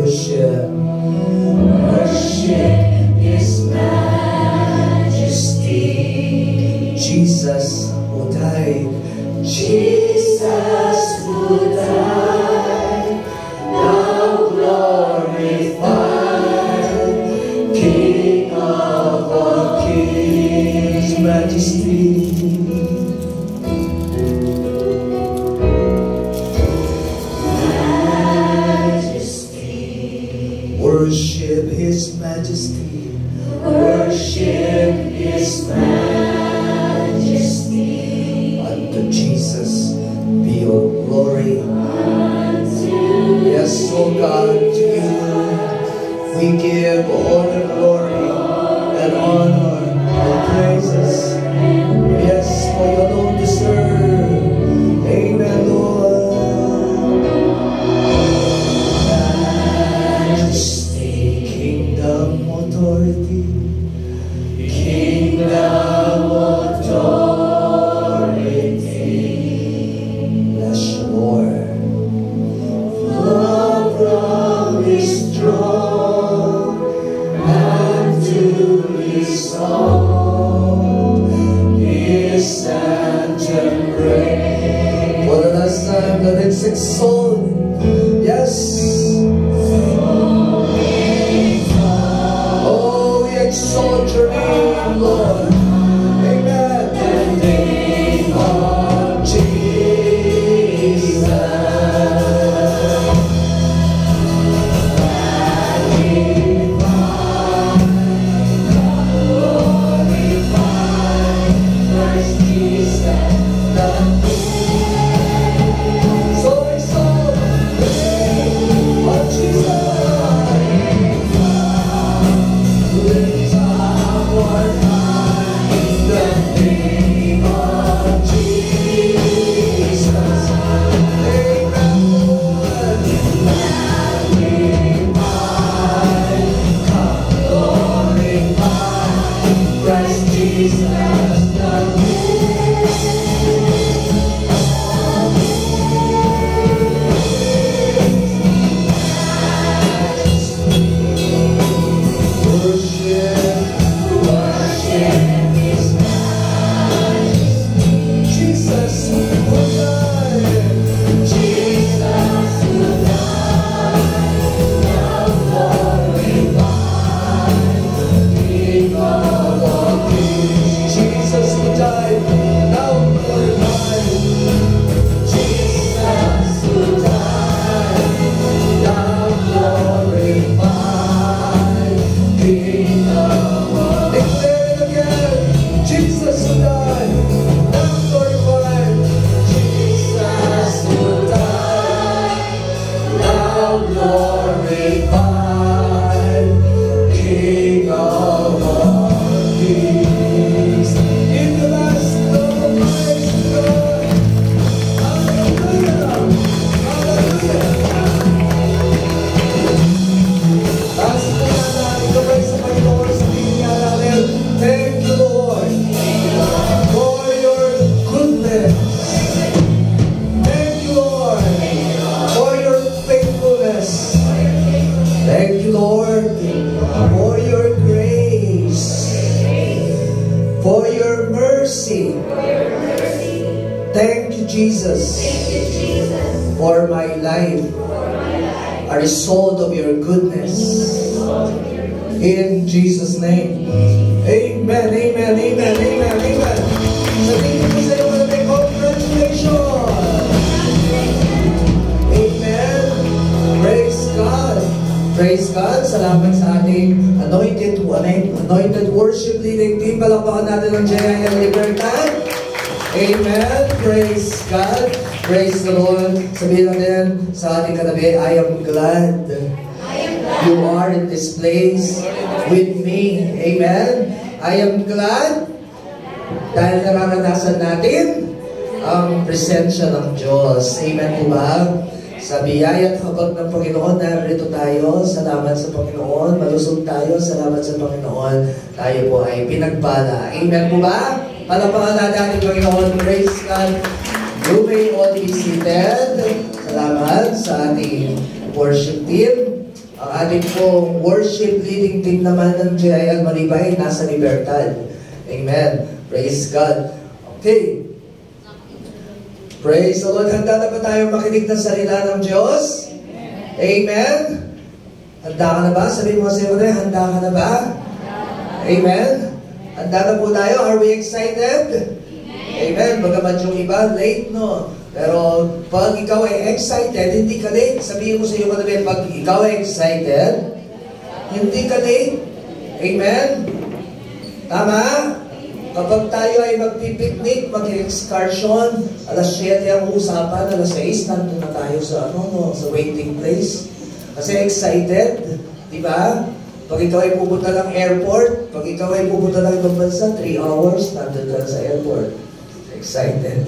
Worship. Worship His majesty. Jesus who died. Jesus who died. Now glorified. King of all kings. Majesty. Worship His majesty. Worship His majesty. Unto Jesus be all glory. Yes, O God, to you we give all the glory and honor and praises. Yes, for you alone deserve. Amen, Lord. Authority, kingdom authority, bless you, Lord. Flow from His throne and to His song, His anthem reign. For the last time, let's exalt, yes. Exalt your name, Lord. Amen. The name of Jesus. Glorify, Christ Jesus, the King. So exalt the name of Jesus. Jesus, for my life, a result of your goodness. In Jesus' name. Amen, amen, amen, amen, amen. Sabihin ko sa iyo, congratulations. Amen. Praise God. Praise God. Salamat sa ating anointed worship leading team. Palakpakan natin ng JIL Libertad. Amen. Praise God. Praise the Lord. Sabihin natin sa ating katabi, I am glad you are in this place with me. Amen. I am glad dahil nararanasan natin ang presensya ng Diyos. Amen po ba? Sa biyaya at habag ng Panginoon, narito tayo. Salamat sa Panginoon. Malusog tayo. Salamat sa Panginoon. Tayo po ay pinagpala. Amen po ba? Palapakan natin ang Panginoon. Praise God. You may all be seated. Salamat sa ating worship team. Ang ating pong worship leading team naman ng JIL Malibay, nasa Libertad. Amen. Praise God. Okay. Praise the Lord. Handa na ba tayo makinig ng salita ng Diyos? Amen. Handa ka na ba? Sabihin mo sa iyo, handa ka na ba? Amen. Handa na po tayo. Are we excited? Amen. Bagamat yung iba, late, no? Pero pag ikaw ay excited, hindi ka late. Sabihin mo sa iyo katabi, pag ikaw ay excited, hindi ka late. Amen? Tama? Kapag tayo ay magpipiknik, mag-excursion, alas 7 ang usapan, alas 6, nandun na tayo sa, sa waiting place. Kasi excited, di ba? Pag ikaw ay pupunta ng airport, pag ikaw ay pupunta ng ibang bansa, 3 hours, nandun ka sa airport. Excited.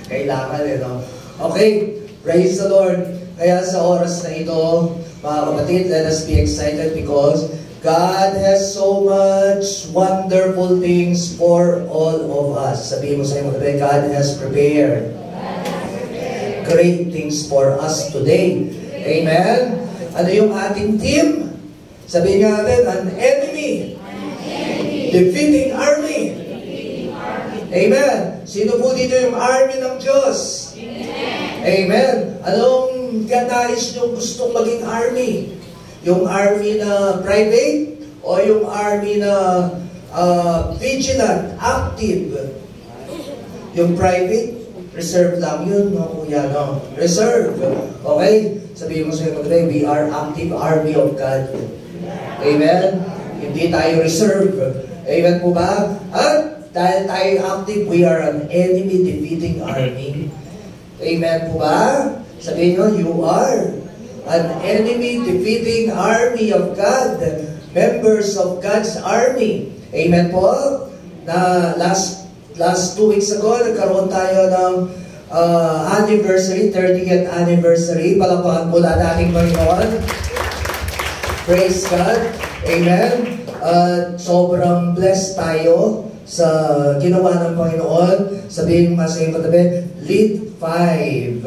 Kailangan no? Okay, praise the Lord. Kaya sa oras na ito, mga kapatid, let us be excited because God has so much wonderful things for all of us. Sabihin mo sa iyo, God has prepared great things for us today. Amen? Ano yung ating team? Sabihin nga natin, an enemy defeating army. Amen. Sino po dito yung army ng Diyos? Amen. Anong nais nyo gustong maging army? Yung army na private o yung army na vigilant, active? Yung private, reserve lang yun, no kuya, no? Reserve. Okay? Sabihin mo sa iyo, we are active army of God. Amen? Hindi tayo reserve. Amen po ba? At dahil tayo active, we are an enemy defeating army. Amen po ba? Sabihin nyo, you are an enemy defeating army of God. Members of God's army. Amen po? Na last 2 weeks ago, nagkaroon tayo ng anniversary, 30th anniversary. Palakpakan po lahat ating Panginoon. Praise God. Amen. Sobrang blessed tayo sa ginawa ng Panginoon. Sabihin mo nga sa iyong katabi, lead 5.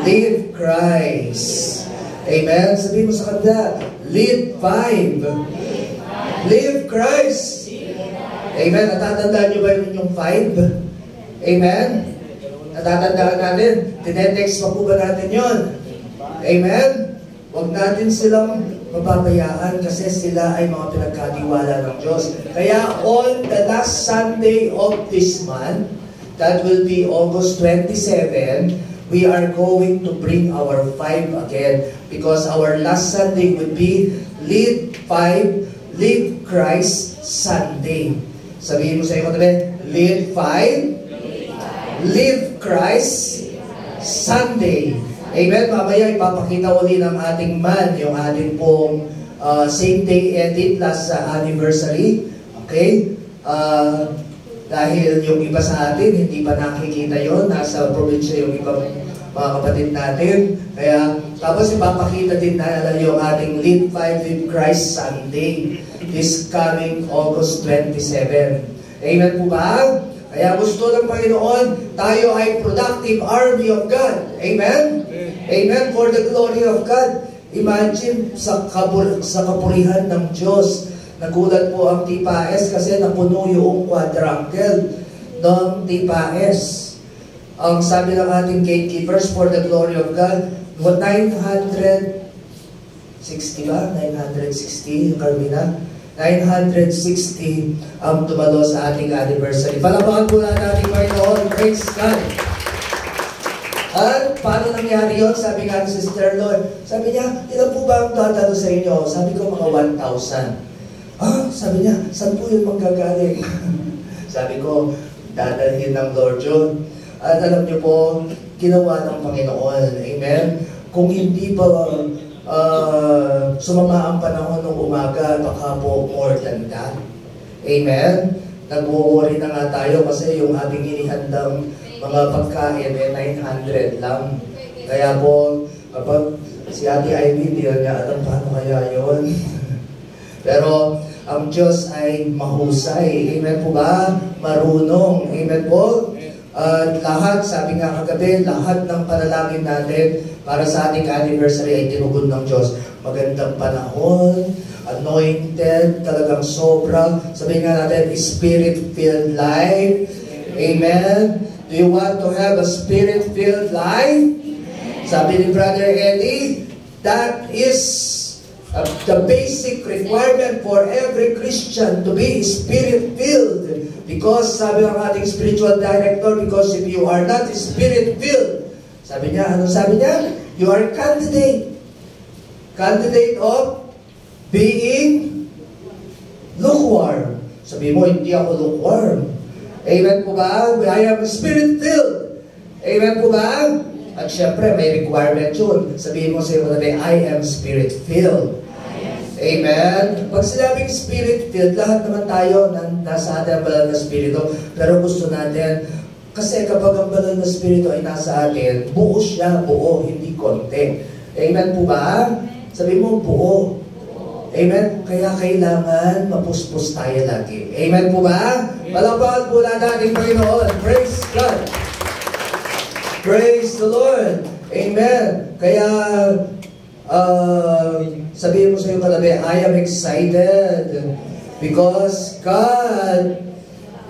Live Christ. Amen. Sabihin mo sa kanila, lead 5. Live Christ. Amen. Natatandaan nyo ba yung 5? Amen. Natatandaan natin. Tinetext pa po ba natin yun? Amen. Huwag natin silang mapabayaan kasi sila ay mga pinagkatiwala ng Diyos. Kaya on the last Sunday of this month, that will be August 27, we are going to bring our 5 again because our last Sunday would be Lead 5, Live Christ Sunday. Sabihin mo sa iyo katabi, Lead 5, Live Christ Sunday. Amen. Mamaya ipapakita uli ng ating man yung ating pong same day edit last anniversary. Okay? Dahil yung iba sa atin, hindi pa nakikita yon, nasa probinsya yung ibang mga kapatid natin. Kaya, tapos ipapakita din na yung ating Lead 5 Live Christ Sunday this coming August 27. Amen po ba? Kaya gusto ng Panginoon, tayo ay productive army of God. Amen? Amen. For the glory of God. Imagine sa kapurihan ng Diyos. Nagulat po ang T-PAS kasi napuno yung quadrangle ng T-PAS. Ang sabi ng ating gatekeepers, for the glory of God, 960 ba? 960, Carmina? 960 ang tumalo sa ating anniversary. Palapakan po natin Panginoon. Praise God. At paano nangyari yun? Sabi nga ni Sister Lord, sabi niya, ilan po ba ang tatalo sa inyo? Sabi ko, mga 1,000. Sabi niya, saan po yun manggagaling? Sabi ko, dadalhin ng Lord yun. At alam niyo po, ginawa ng Panginoon. Amen? Kung hindi pa sumama ang panahon ng umaga, baka po more than that. Amen? Nag-worry na nga tayo kasi yung ating inihandang mga pagkain 900 lang. Kaya po, kapag si Ate Ivy, hindi niya alam paano kaya yun. Pero ang Diyos ay mahusay. Amen po ba? Marunong. Amen po? Lahat, sabi nga kagabi, lahat ng panalangin natin para sa ating anniversary ay tinugon ng Diyos. magandang panahon, anointed, talagang sobra. Sabihin nga natin, Spirit-filled life. Amen. Do you want to have a Spirit-filled life? Sabi ni Brother Eddie, that is the basic requirement for every Christian to be Spirit-filled. Because sabi ng ating spiritual director, because if you are not Spirit-filled, sabi niya, ano sabi niya? You are candidate. Candidate of being lukewarm. Sabi mo, hindi ako lukewarm. Amen po ba? I am Spirit-filled. Amen po ba? At syempre, may requirement yun. Sabihin mo sa iyo, I am Spirit-filled. Amen? Pag sinabing Spirit-filled, lahat naman tayo nasa atin ang banal na Spirito. Pero gusto natin, kasi kapag ang banal na Spirito ay nasa atin, buo siya, buo, hindi konti. Amen po ba? Sabi mo, buo. Amen? Kaya kailangan mapuspos tayo lagi. Amen po ba? Palakpakan po natin ating Panginoon. Praise God! Praise the Lord! Amen! Kaya, sabihin mo sa iyong katabi, I am excited because God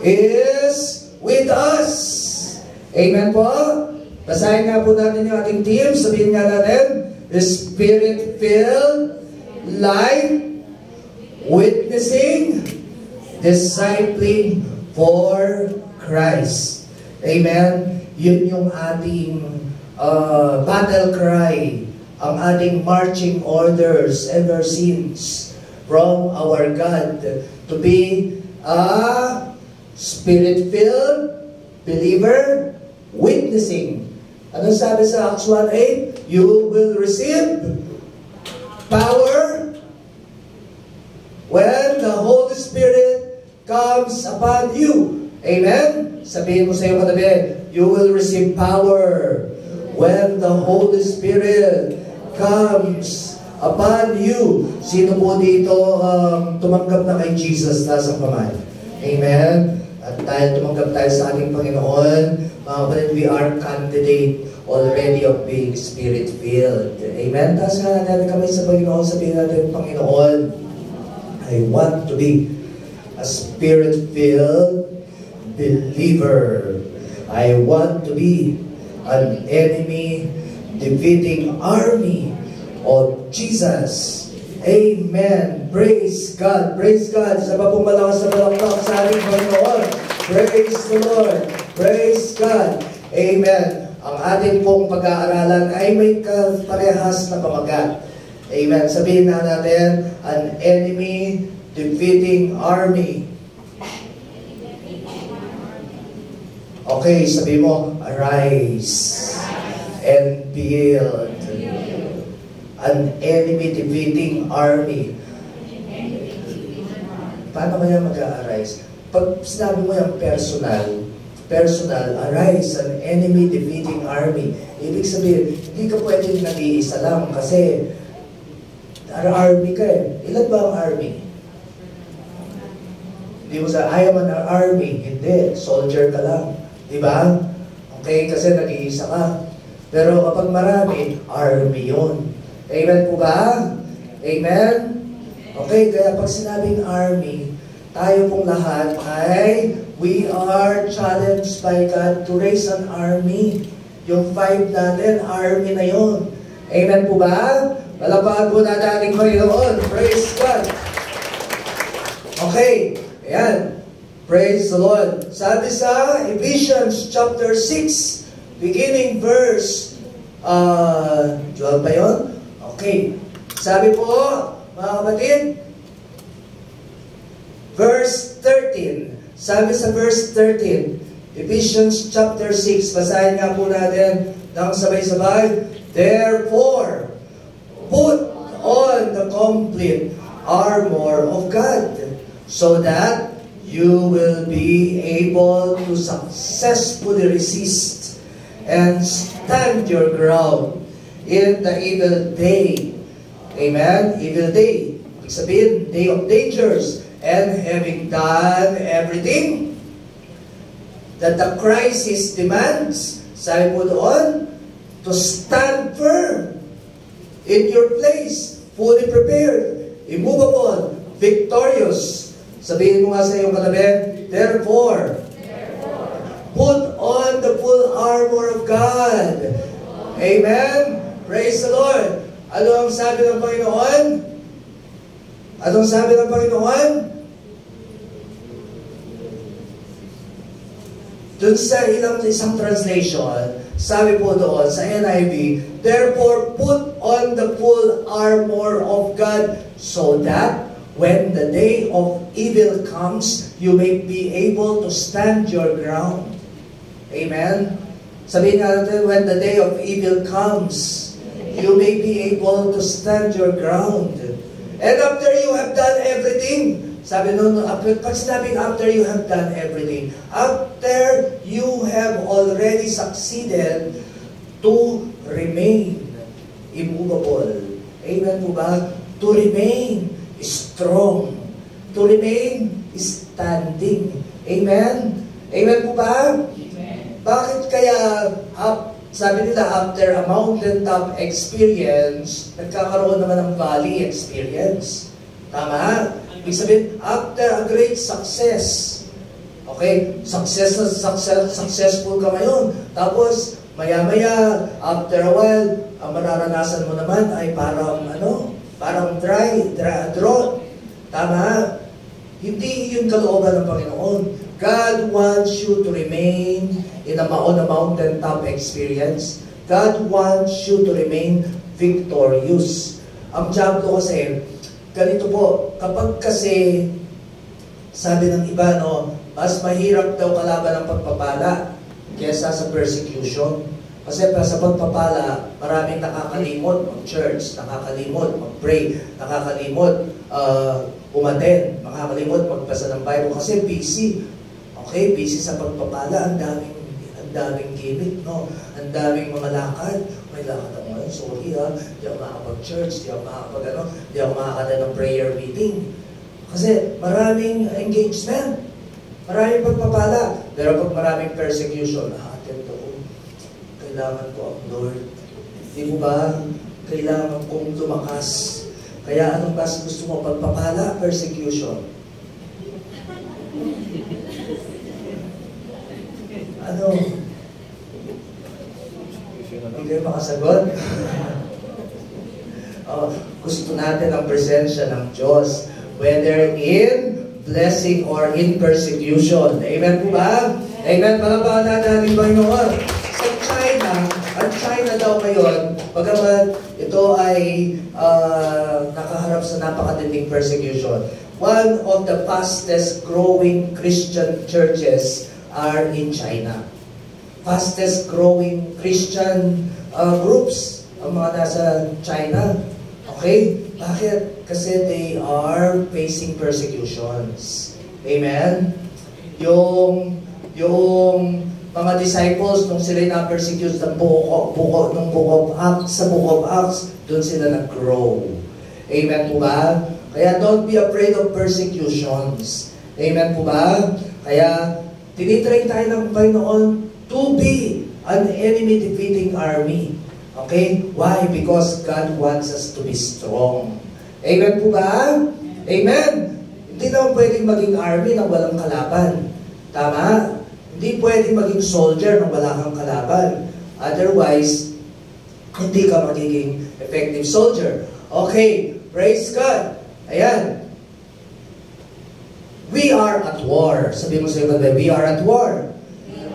is with us. Amen po? Basahin nga po natin yung ating team. Sabihin nga natin, Spirit-filled life, witnessing, discipling for Christ. Amen? Yun yung ating battle cry, ang ating marching orders ever since from our God to be a Spirit-filled believer, witnessing. Ano sabi sa Acts 1:8? You will receive power when the Holy Spirit comes upon you. Amen? Sabihin mo sa iyo katabi, you will receive power when the Holy Spirit comes upon you. Sino po dito tumanggap na kay Jesus nasa kamay? Amen? At dahil tumanggap tayo sa ating Panginoon, mga kapatid, we are candidate already of being Spirit-filled. Amen? Taas nga natin kami sa Panginoon, sabihin natin, Panginoon, I want to be a Spirit-filled believer. I want to be an enemy-defeating army of Jesus. Amen. Praise God. Praise God. Sa pa pong malakas na malakpak sa ating Panginoon. Praise the Lord. Praise God. Amen. Ang ating pong pag-aaralan ay may parehas na pamagat. Amen. Sabihin na natin, an enemy-defeating army. Okay, sabi mo, arise and build an enemy-defeating army. Paano kaya mag-a-arise? Pag sinabi mo yung personal, arise an enemy-defeating army. Ibig sabihin, hindi ka pwedeng nag-iisa lang kasi army ka eh. Ilan ba ang army? Hindi mo sa, I am an army. Hindi, soldier ka lang. Diba? Okay, kasi nag-iisa ka. Pero kapag marami, army yun. Amen po ba? Amen? Okay, kaya pag sinabing army, tayo pong lahat ay we are challenged by God to raise an army. Yung 5 natin, army na yun. Amen po ba? Palakpakan po natin ating Panginoon. Praise God. Okay, ayan. Praise the Lord. Sabi sa Ephesians chapter 6, beginning verse 12 ba yun? Okay. Sabi po, mga kapatid, verse 13. Sabi sa verse 13, Ephesians chapter 6, basahin nga po natin ng sabay-sabay. Therefore, put on the complete armor of God, so that you will be able to successfully resist and stand your ground in the evil day. Amen? Evil day. Ibig sabihin, day of dangers. And having done everything that the crisis demands, sabi po doon, to stand firm in your place. fully prepared, immovable, victorious. Sabihin mo nga sa iyong katabi, therefore, put on the full armor of God. Amen? Praise the Lord. Ano ang sabi ng Panginoon? Anong sabi ng Panginoon? Doon sa isang translation, sabi po doon sa NIV, therefore put on the full armor of God so that when the day of evil comes, you may be able to stand your ground. Amen? Sabihin natin, when the day of evil comes, you may be able to stand your ground. And after you have done everything, sabi nun, pag sinabing after you have done everything, after you have already succeeded to remain immovable. Amen po ba? To remain strong. To remain standing. Amen? Amen po ba? Amen. Bakit kaya, sabi nila, after a mountaintop experience, nagkakaroon naman ng valley experience? Tama? Ibig sabihin, after a great success, okay, successful ka ngayon. Tapos, maya-maya, after a while, ang mararanasan mo naman ay parang drought. Tama? Hindi yun kalooban ng Panginoon. God wants you to remain on a mountaintop experience. God wants you to remain victorious. Ang job ko kasi, ganito po, kapag kasi, sabi ng iba, mas mahirap daw kalaban ng pagpapala kaysa sa persecution. Kasi sa pagpapala, maraming nakakalimot mag-church, nakakalimot mag-pray, nakakalimot umattend, nakakalimot magbasa ng Bible kasi busy. Okay, busy sa pagpapala, ang daming gimmick, no? Ang daming mga lakad. May lakad ako ngayon, sorry di ako makakapag-church, di ako makakada ng prayer meeting. Kasi maraming engagement, maraming pagpapala. Pero pag maraming persecution, attend ako. Kailangan ko ang Lord. Di mo ba? Kailangan kong lumakas. Kaya anong mas gusto mo? Pagpapala, persecution. Ano? Hindi kayo makasagot? Gusto natin ang presensya ng Diyos, whether in blessing or in persecution. Amen po ba? Amen. Palapakan natin ang Panginoon. Sa China, at China daw ngayon, pagkaman ito ay nakaharap sa napakatinding persecution. One of the fastest growing Christian churches are in China. Fastest growing Christian groups ang mga nasa China. Okay? Bakit? Kasi they are facing persecutions. Amen? Yung mga disciples, nung sila na-persecute sa book of Acts, doon sila nag-grow. Amen po ba? Kaya don't be afraid of persecutions. Amen po ba? Kaya tinitrain tayo ng Panginoon to be an enemy-defeating army. Okay? Why? Because God wants us to be strong. Amen po ba? Amen! Hindi naman pwedeng maging army nang walang kalaban. Tama? Hindi pwedeng maging soldier nang wala kang kalaban. Otherwise, hindi ka magiging effective soldier. Okay, praise God. Ayan. We are at war. Sabi mo sa iyo, we are at war.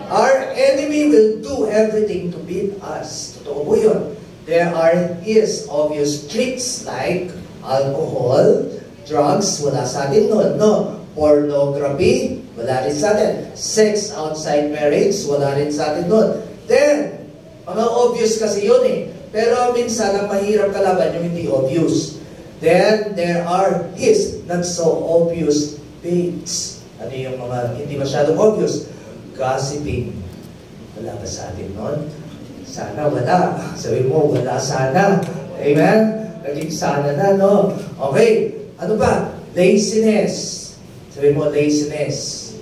Our enemy will do everything to beat us. Totoo po yun. There are his obvious tricks like alcohol, drugs, wala sa atin nun, no? Pornography, wala rin sa atin. Sex outside marriage, wala rin sa atin nun. Then, mga obvious kasi yun eh. Pero minsan, ang mahirap kalaban yung hindi obvious. Then, there are his not so obvious baits. Ano yung mga hindi masyadong obvious? Gossiping. Wala ba sa atin nun? Sana wala. Sabi mo, wala sana. Amen? Naging sana na, no? Okay. Ano ba? Laziness. Sabi mo, laziness.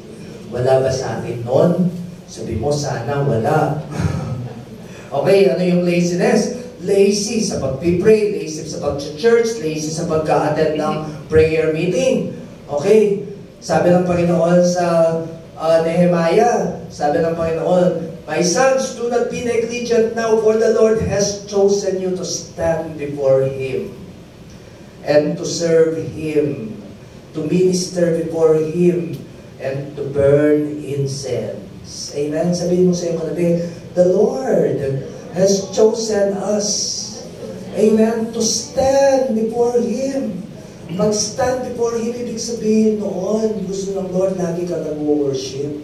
Wala ba sa atin nun? Sabi mo, sana wala. Okay, ano yung laziness? lazy sa pag-pray, lazy sa pag-church, lazy sa pag-attend ng prayer meeting. Okay? Sabi ng Panginoon sa Nehemiah, sabi ng Panginoon, "My sons, do not be negligent now, for the Lord has chosen you to stand before Him and to serve Him, to minister before Him, and to burn incense." Amen? Sabihin mo sa iyong katabi, the Lord has chosen us, amen, to stand before Him. Mag-stand before Him, ibig sabihin noon, gusto ng Lord, lagi ka nag-worship.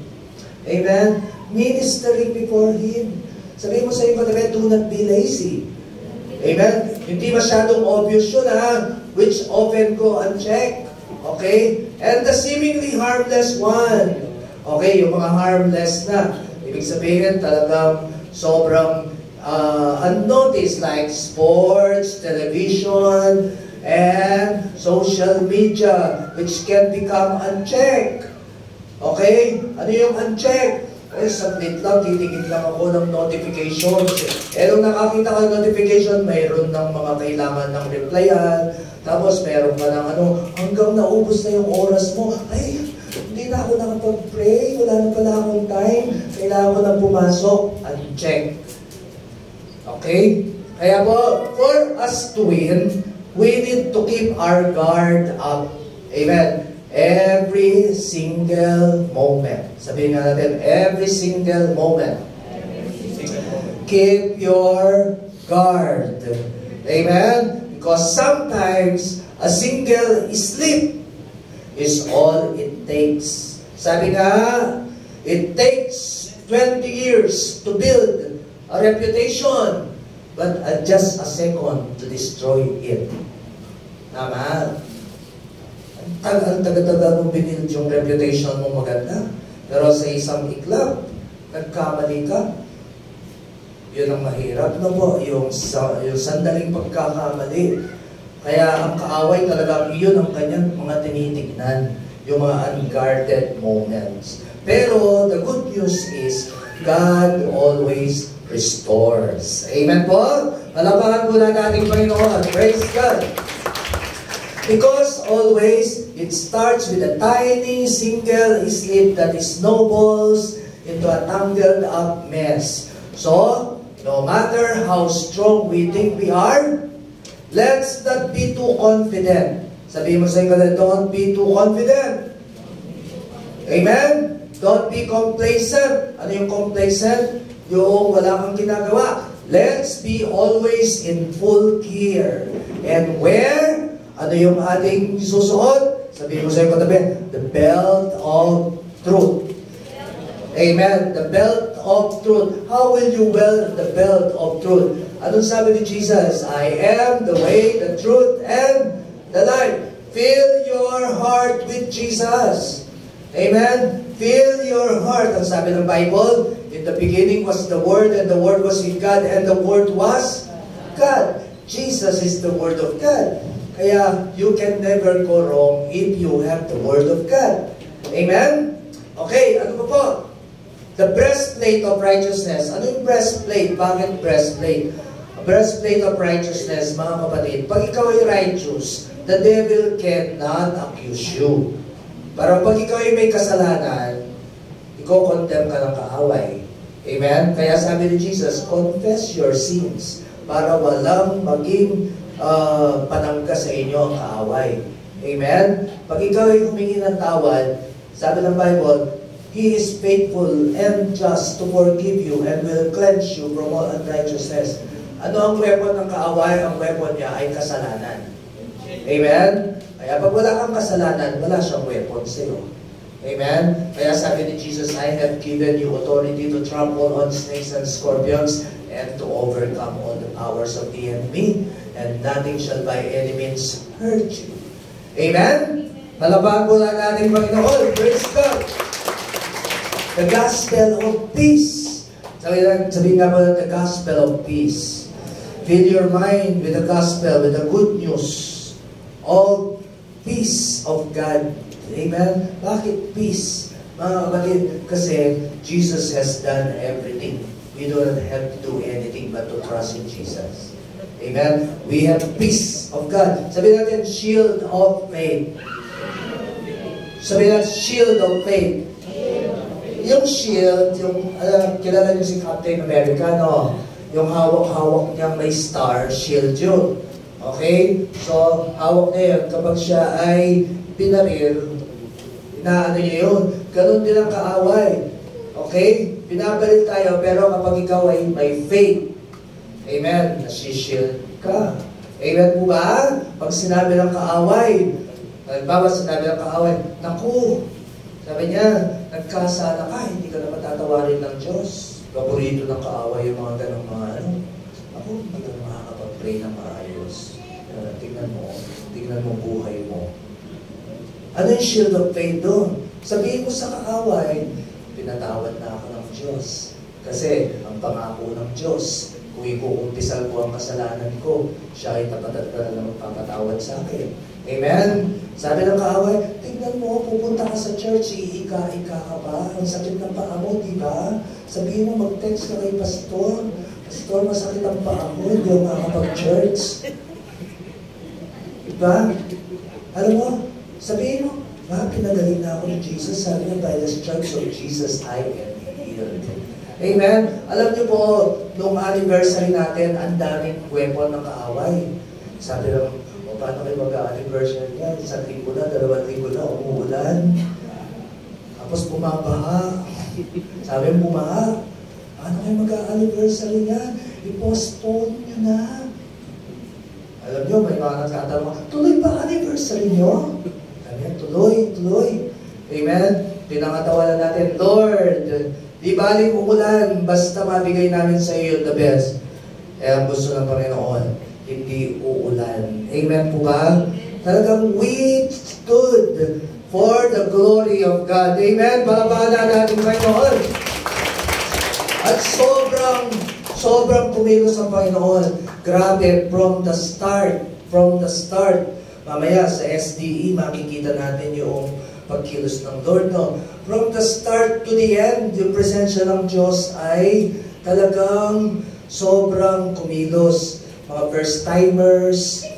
Amen? Ministering before Him. Sabihin mo sa iyong katabi, do not be lazy. Amen? Hindi masyadong obvious yun, ha? Which often go unchecked. Okay? And the seemingly harmless one. Okay, yung mga harmless na. Ibig sabihin talagang sobrang unnoticed, like sports, television, and social media, which can become unchecked. Okay? Ano yung unchecked? Eh, saglit lang, titigil lang ako ng notifications. Eh, nung nakakita ko ng notification, mayroon ng mga kailangan ng replyan. Tapos, meron ka ng hanggang naubos na yung oras mo. Ay, hindi na ako nakapag-pray. Wala na pala akong time. Kailangan ko nang pumasok. Uncheck. Okay? Kaya po, for us to win, we need to keep our guard up. Amen? Every single moment. Sabihin nga natin, every single moment. Keep your guard. Amen? Because sometimes, a single sleep is all it takes. Sabi nga, it takes 20 years to build a reputation, but just a second to destroy it. Tama? Ang taga-taga mong binild yung reputation mo maganda. Pero sa isang iklap, nagkamali ka. Yun ang mahirap na po, yung sandaling pagkakamali. Kaya ang kaaway talaga, yun ang kanyang mga tinitignan, yung mga unguarded moments. Pero the good news is, God always restores. Amen po? Palapakan muna natin Panginoon. Praise God. Because always, it starts with a tiny single slip that snowballs into a tangled up mess. So, no matter how strong we think we are, let's not be too confident. Sabihin mo sa inyo, don't be too confident. Amen? Don't be complacent. Ano yung complacent? Yung wala kang ginagawa. Let's be always in full gear. And where? Ano yung ating susuot? Sabihin mo sa iyo katabi, the belt of truth. Amen. The belt of truth. How will you wear the belt of truth? Anong sabi ni Jesus? I am the way, the truth, and the life. Fill your heart with Jesus. Amen. Fill your heart. Ang sabi ng Bible, in the beginning was the Word, and the Word was with God, and the Word was God. Jesus is the Word of God. Kaya, you can never go wrong if you have the Word of God. Amen? Okay, ano po? The breastplate of righteousness. Ano yung breastplate? Bakit breastplate? A breastplate of righteousness, mga kapatid, pag ikaw ay righteous, the devil cannot accuse you. Pero pag ikaw ay may kasalanan, iko-condemn ka ng kaaway. Amen? Kaya sabi ni Jesus, confess your sins para walang maging panangga sa inyo ang kaaway. Amen? Pag ikaw ay humingi ng tawad, sabi ng Bible, He is faithful and just to forgive you and will cleanse you from all unrighteousness. Ano ang weapon ng kaaway? Ang weapon niya ay kasalanan. Amen? Kaya pag wala kang kasalanan, wala siyang weapon sa iyo. Amen? Kaya sabi ni Jesus, I have given you authority to trample on snakes and scorpions and to overcome all the powers of the enemy, and nothing shall by any means hurt you. Amen? Malabahan po lang natin Panginoon. Praise God! The gospel of peace. Sabihin nga po the gospel of peace. Fill your mind with the gospel, with the good news. All peace of God. Amen? Bakit peace? Mga kapatid, kasi Jesus has done everything. We don't have to do anything but to trust in Jesus. Amen? We have peace of God. Sabihin natin, shield of faith. Sabihin natin, shield of faith. Yung shield, yung, kilala niyo si Captain America, no? Yung hawak-hawak niya may star, shield yun. Okay? So, hawak niya yun. Kapag siya ay pinaril, inaano niya yun. Ganun din ang kaaway. Okay? Pinabaril tayo, pero kapag ikaw ay may faith, amen, nasishield ka. Amen po ba? Pag sinabi ng kaaway, halimbawa sinabi ng kaaway, naku, sabi niya, nagkasala ka, hindi ka na matatawarin ng Diyos. Paborito ng kaaway yung mga ganong mga ano. Ako, hindi ka na makakapag-pray na maayos. Tingnan mo buhay mo. Ano yung shield of faith doon? Sabihin mo sa kaaway, pinatawad na ako ng Diyos. Kasi ang pangako ng Diyos, kung ikuumpisal ko ang kasalanan ko, siya ay tapat at na magpapatawad sa akin. Amen? Sabi ng kaaway, tingnan mo, pupunta ka sa church, iika-ika ka ba? Ang sakit ng paa mo, di ba? Sabihin mo, mag-text ka kay pastor. Pastor, masakit ang paa mo, hindi ako makakapag-church. Diba? Alam mo, sabihin mo, pinagaling na ako ni Jesus. Sabi niya, by the stripes of Jesus, I am healed. Amen? Alam niyo po, noong anniversary natin, ang daming weapon ng kaaway. Sabi lang, paano kayo mag-anniversary niya? 1 linggo na, 2 linggo na, umuulan. Tapos bumabaha. Sabi mo, bumaha. Paano kayo mag-anniversary niya? I-postpone niyo na. Alam niyo, may mga nagtatanong, tuloy ba anniversary niyo? Tuloy. Amen? Pinangatawanan natin, Lord, di baling umulan, basta mabigay namin sa iyo the best. Ang gusto ng Panginoon, hindi uulan. Amen po ba? Talagang we stood for the glory of God. Amen? Palapalan natin Panginoon. At sobrang kumilos ang Panginoon. Grabe, from the start, mamaya sa SDE, makikita natin yung pagkilos ng Lord, no? From the start to the end, yung presensya ng Diyos ay talagang sobrang kumilos. Mga first-timers,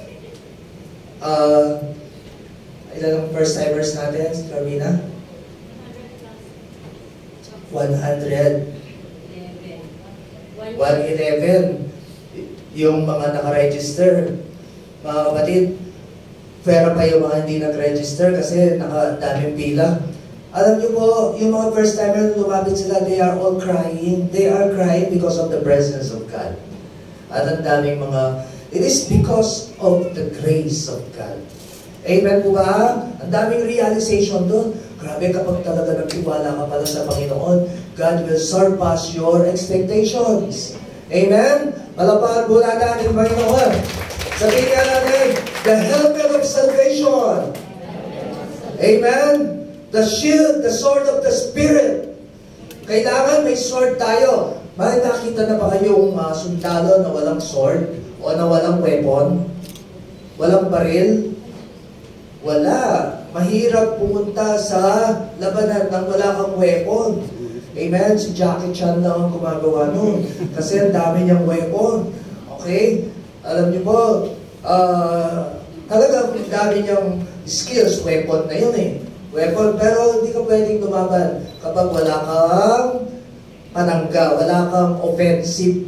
ilan ang first-timers natin, Carmina? 111. Yung mga nakaregister, mga kapatid, pera pa yung mga hindi nag-register kasi nakadaming pila. Alam niyo po, yung mga first-timers, lumapit sila, they are all crying. They are crying because of the presence of God. At ang daming mga, it is because of the grace of God. Amen po ba? Ang daming realization doon. Grabe kapag talaga nagtiwala ka pala sa Panginoon, God will surpass your expectations. Amen? Malapahan po natin ang Panginoon. Sabihin nga natin, the helmet of salvation. Amen? The shield, the sword of the Spirit. Kailangan may sword tayo. Bakit nakita na ba kayong sundalo na walang sword o na walang weapon? Walang baril? Wala. Mahirap pumunta sa labanan nang wala kang weapon. Amen? Si Jackie Chan lang ang gumagawa nun. Kasi ang dami niyang weapon. Okay? Alam niyo po, talagang dami niyang skills. Weapon na yun eh. Weapon. Pero hindi ka pwedeng lumaban kapag wala kang panangga, wala kang offensive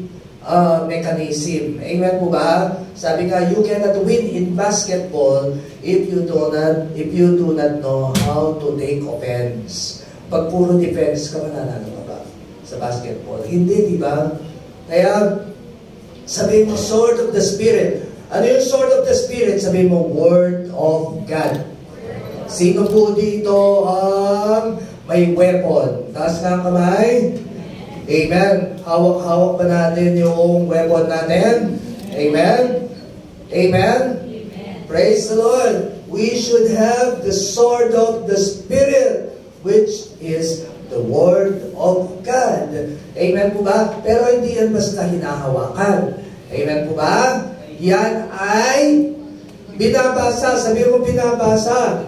mechanism. Amen po ba? Sabi nga, you cannot win in basketball if you do not know how to take offense. Pag puro defense ka, mananalo ka ba sa basketball? Hindi, di ba? Kaya, sabi mo, sword of the Spirit. Ano yung sword of the Spirit? Sabi mo, Word of God. Sino po dito ang may weapon? Taas nga ang kamay. Amen. Hawak-hawak pa natin yung weapon natin. Amen. Amen. Praise the Lord. We should have the sword of the Spirit, which is the Word of God. Amen po ba? Pero hindi yan basta hinahawakan. Amen po ba? Yan ay binabasa. Sabi mo binabasa.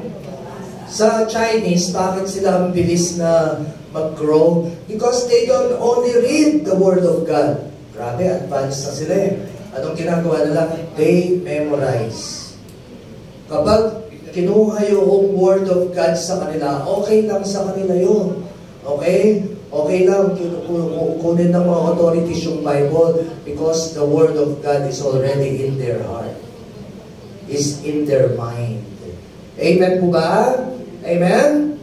Sa Chinese, bakit sila ang bilis na mag-grow? Because they don't only read the Word of God. Grabe, advanced na sila eh. Anong ginagawa nila? They memorize. Kapag kinuha yung Word of God sa kanila, okay lang sa kanila yun. Okay? Okay lang, kunin ng mga authorities yung Bible because the Word of God is already in their heart. Is in their mind. Amen po ba? Amen?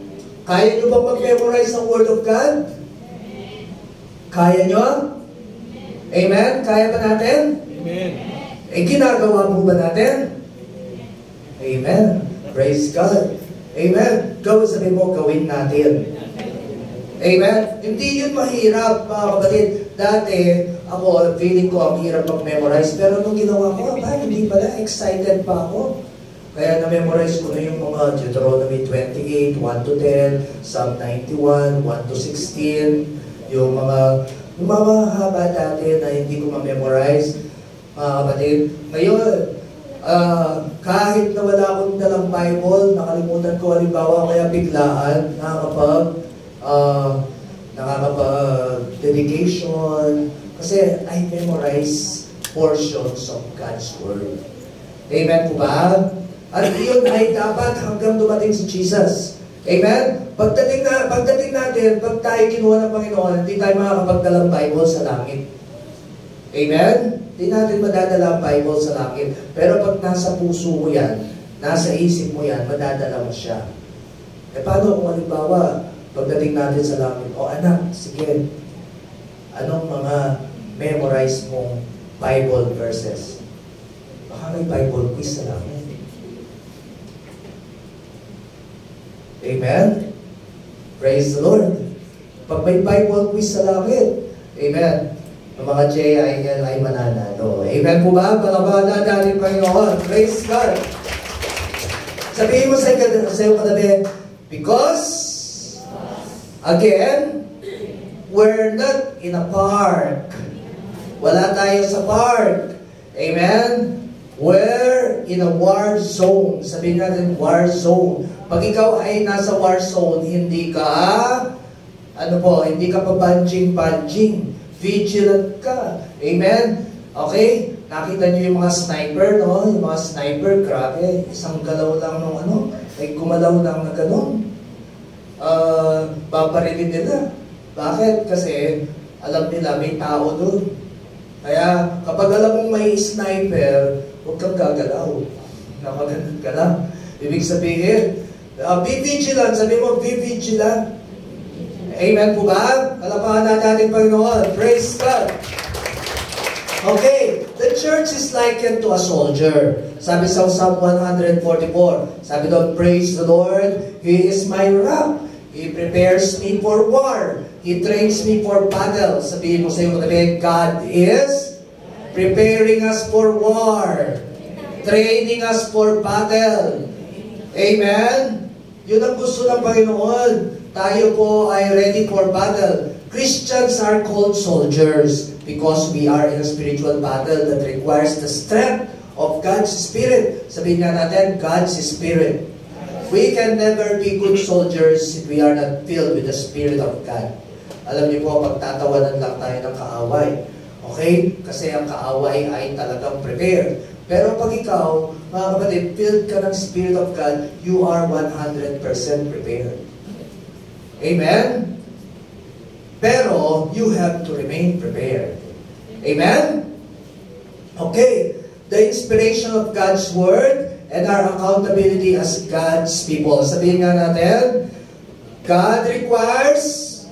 Kaya nyo bang mag-memorize ng Word of God? Kaya nyo? Amen? Kaya ba natin? Amen. Ginagawa po ba natin? Amen. Praise God. Amen. Sabi mo, gawin natin. Amen. Hindi yun mahirap, mga kapatid. Dati, ako, feeling ko ang hirap mag-memorize. Pero nung ginawa ko, hindi pala, excited pa ako. Kaya na-memorize ko na yung mga Deuteronomy 28, 1-10, Psalm 91, 1-16, yung mga haba dati na hindi ko ma-memorize. Mga kapatid, ngayon, kahit na wala akong dalang Bible, nakalimutan ko halimbawa, kaya biglaan, nakakapag-dedication, kasi I memorize portions of God's Word. Amen po ba? At iyon ay dapat hanggang dumating si Jesus. Amen? Pagdating natin, pag tayo kinuha ng Panginoon, hindi tayo makakapagdalang Bible sa langit. Amen? Hindi natin madadala ang Bible sa langit. Pero pag nasa puso mo yan, nasa isip mo yan, madadala mo siya. Paano kung halimbawa, pagdating natin sa langit, anak, sige, anong mga memorize mong Bible verses? Baka may Bible quiz sa langit. Amen? Praise the Lord. Pag may Bible quiz sa langit, amen, ang mga JIL ay mananalo. Amen po ba? Palabahan natin Panginoon. Praise God. Sabihin mo sa iyo katabi, because, again, we're not in a park. Wala tayo sa park. Amen? We're in a war zone. Sabihin natin, war zone. Pag ikaw ay nasa war zone, hindi ka pa-banjing. Vigilant ka. Amen? Okay? Nakita niyo yung mga sniper, no? Yung mga sniper, grabe. Isang galaw lang nung ay gumalaw lang na gano'n. Babarilin nila. Bakit? Kasi alam nila may tao doon. Kaya kapag alam mong may sniper, huwag kang gagalaw. Nakaganon ka lang. Ibig sabihin, be vigilant. Sabi mo, be vigilant. Amen po ba? Palapahan natin Panginoon. Praise God. Okay, the church is likened to a soldier. Sabi sa Psalm 144, sabi doon, praise the Lord, He is my rock. He prepares me for war. He trains me for battle. Sabihin mo sa iyo, God is preparing us for war. Training us for battle. Amen? Yun ang gusto ng Panginoon. Tayo po ay ready for battle. Christians are called soldiers because we are in a spiritual battle that requires the strength of God's Spirit. Sabihin nga natin, God's Spirit. We can never be good soldiers if we are not filled with the Spirit of God. Alam niyo po, pagtatawanan lang tayo ng kaaway. Okay? Kasi ang kaaway ay talagang prepared. Pero pag ikaw, mga kapatid, filled ka ng Spirit of God, you are 100% prepared. Amen? Pero, you have to remain prepared. Amen? Okay. The inspiration of God's Word and our accountability as God's people. Sabihin nga natin, God requires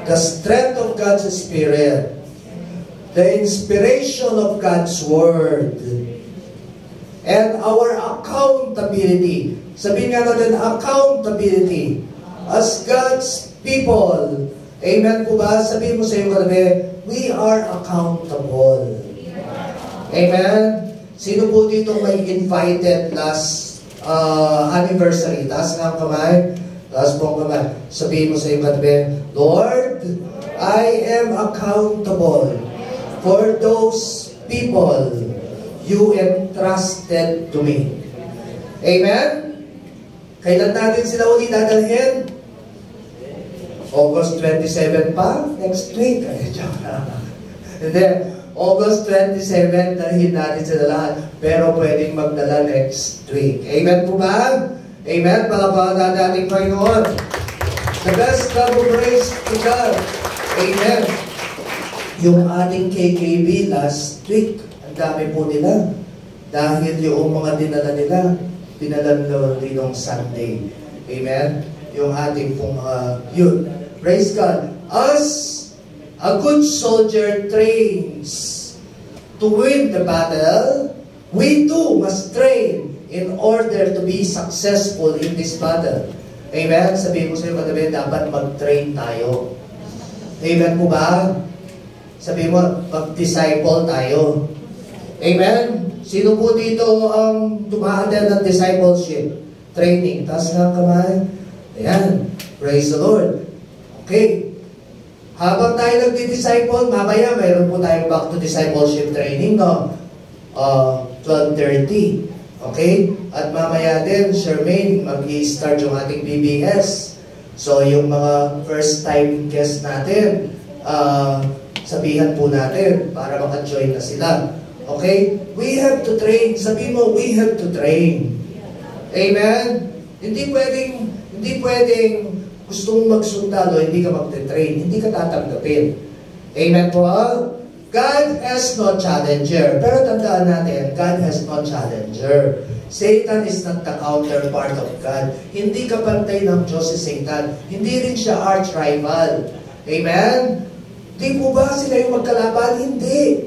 the strength of God's Spirit, the inspiration of God's Word, and our accountability. Sabihin nga natin, accountability as God's people. Amen po ba? Sabihin mo sa iyo katabi, we are accountable. Amen? Sino po dito may invited last anniversary? Taas nga ang kamay. Taas po ang kamay. Sabihin mo sa iyo katabi, Lord, I am accountable for those people you entrusted to me. Amen? Kailan natin sila ulit dadalhin? August 27 pa? Next week? And then, August 27, dalhin natin sila lahat. Pero pwedeng magdala next week. Amen po ba? Amen. Palapakan natin ating Panginoon. The best double praise to God. Amen. Yung ating KKB last week, ang dami po nila. Dahil yung mga dinala nila, dinala nila Sunday. Amen. Yung ating pong yun. Praise God. As a good soldier trains to win the battle, we too must train in order to be successful in this battle. Amen? Sabihin ko sa iyo, katabi, dapat mag-train tayo. Amen po ba? Sabihin mo, mag-disciple tayo. Amen? Sino po dito ang tumahatel ng discipleship? Training. Taas nga kamay. Ayan. Praise the Lord. Okay. Habang tayo nagdi-disciple, mamaya mayroon po tayong back to discipleship training, no? 12:30. Okay? At mamaya din, Charmaine, mag-i-start yung ating BBS. So, yung mga first-time guest natin, sabihan po natin para maka-join na sila. Okay? We have to train. Sabihin mo, we have to train. Amen? Hindi pwedeng gustong magsundalo, hindi ka magte-train, hindi ka tatanggapin. Amen po? God has no challenger. Pero tandaan natin, God has no challenger. Satan is not the counterpart of God. Hindi ka pantay ng Diyos si Satan. Hindi rin siya arch rival. Amen? Di po ba sila yung magkalaban? Hindi.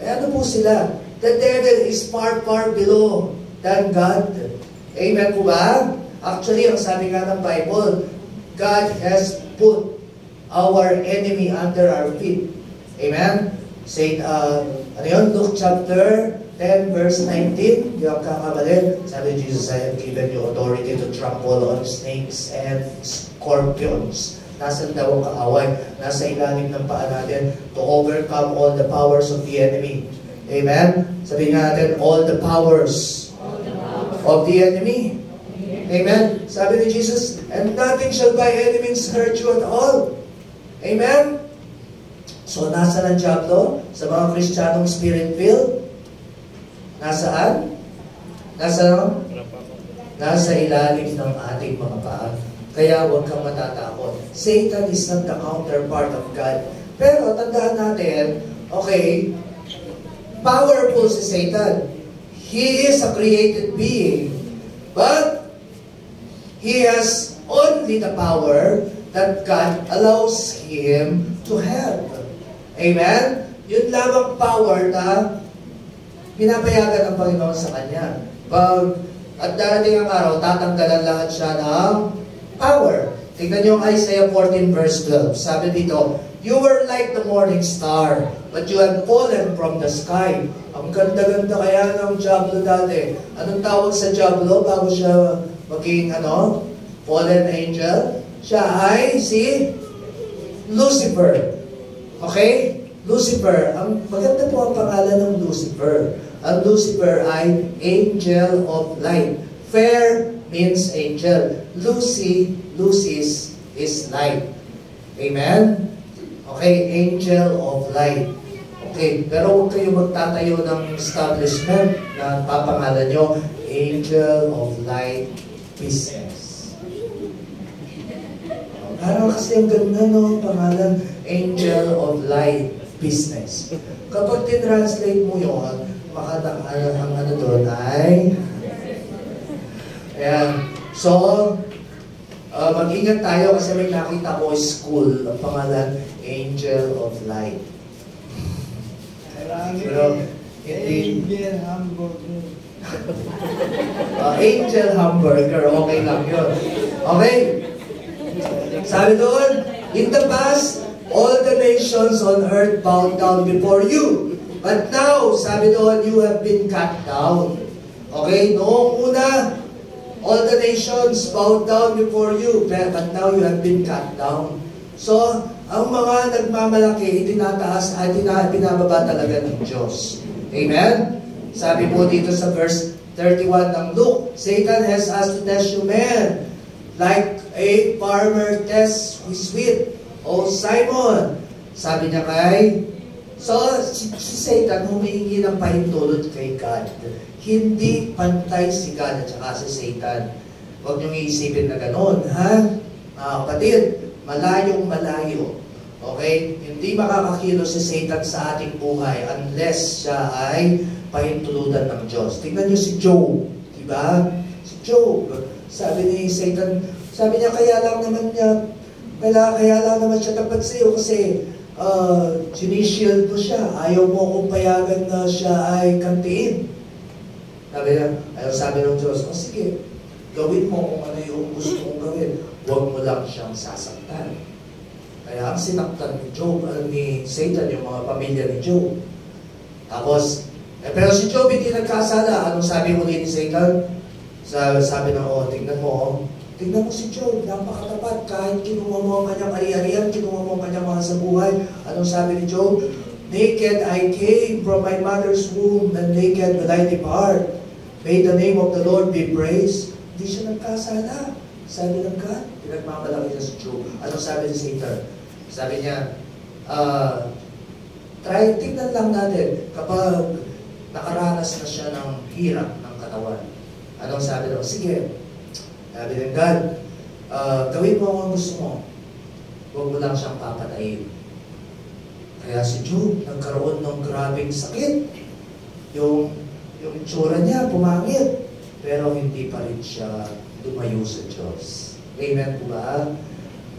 Ano po sila? The devil is far below than God. Amen po ba? Actually, ang sabi nga ng Bible, God has put our enemy under our feet. Amen? Say, ano yun? Luke chapter 10, verse 19. Yung kakabalin, sabi Jesus, I have given you authority to trample on snakes and scorpions. Nasa daw ang kaaway? Nasa ilalim ng paa natin to overcome all the powers of the enemy. Amen? Sabi nga natin, all the powers of the enemy. Amen? Sabi ni Jesus, and nothing shall by any means hurt you at all. Amen? So, nasa ng Diablo? Sa mga Kristiyanong spirit-filled? Nasaan? Nasa ilalim ng ating mga paa. Kaya huwag kang matatakot. Satan is not the counterpart of God. Pero, tandaan natin, okay, powerful si Satan. He is a created being. But, he has only the power that God allows him to have. Amen? Yun lamang power na pinapayagan ng Panginoon sa kanya. At darating ang araw, tatanggalan lahat siya ng power. Tignan niyo ang Isaiah 14 verse 12. Sabi dito, you were like the morning star, but you have fallen from the sky. Ang ganda-ganda kaya ng Diablo dati. Anong tawag sa Diablo bago siya maging fallen angel? Siya ay si Lucifer. Okay? Lucifer. Ang maganda po ang pangalan ng Lucifer. Ang Lucifer ay angel of light. Fair means angel. Lucis is light. Amen? Okay, angel of light. Okay, pero huwag kayo magtatayo ng establishment na papangalan nyo, Angel of Light Business. Parang kasi ang ganda, no? Pangalan, Angel of Light Business. Kapag tin-translate mo yun, ang ano doon ay... Ayan. So, mag-ingat tayo kasi may nakita ko school, ang pangalan, Angel of Light. Pero, Angel Hamburger. Angel Hamburger, okay lang yun. Okay? Sabi doon, in the past, all the nations on earth bowed down before you. But now, sabi doon, you have been cut down. Okay? Noong una, all the nations bowed down before you, but now you have been cut down. So, ang mga nagmamalaki, itinataas at pinababa talaga ng Diyos. Amen? Sabi po dito sa verse 31 ng Luke, Satan has asked to test you men, like a farmer tests his wheat. O Simon, sabi niya kay So, si Satan humihingi ng pahintulot kay God. Hindi pantay si God at saka si Satan. Huwag niyong iisipin na gano'n, ha? Kapatid, malayong malayo. Okay? Hindi makakakilos si Satan sa ating buhay unless siya ay pahintulutan ng Diyos. Tingnan niyo si Job. Diba? Si Job. Sabi ni Satan, sabi niya, kaya lang naman siya tapat sa iyo kasi sinishield mo siya. Ayaw mo kong payagan na siya ay kantiin. Sabi ng Diyos, sige, gawin mo kung ano yung gusto mong gawin. Huwag mo lang siyang sasaktan. Kaya ang sinaktan ni Satan, yung mga pamilya ni Job. Tapos, pero si Job hindi nagkasala. Anong sabi muli ni Satan? Sabi na, tingnan mo si Job, napakatapat. Kahit kinuha mo ang kanyang ari-arian, kinuha mo ang kanyang mga sa buhay. Anong sabi ni Job? Naked I came from my mother's womb, and naked will I depart. May the name of the Lord be praised. Hindi siya nagkasala. Sabi ng God, pinagmamalaki niya si Job. Anong sabi ni Satan? Sabi niya, tignan lang natin kapag nakaranas na siya ng hirap ng katawan. Anong sabi daw? Sige. Sabi ng God, gawin mo ang gusto mo. Huwag mo lang siyang papatayin. Kaya si Job, nagkaroon ng grabing sakit. Yung itsura niya, pumangit. Pero hindi pa rin siya lumayo sa Diyos. Amen po ba?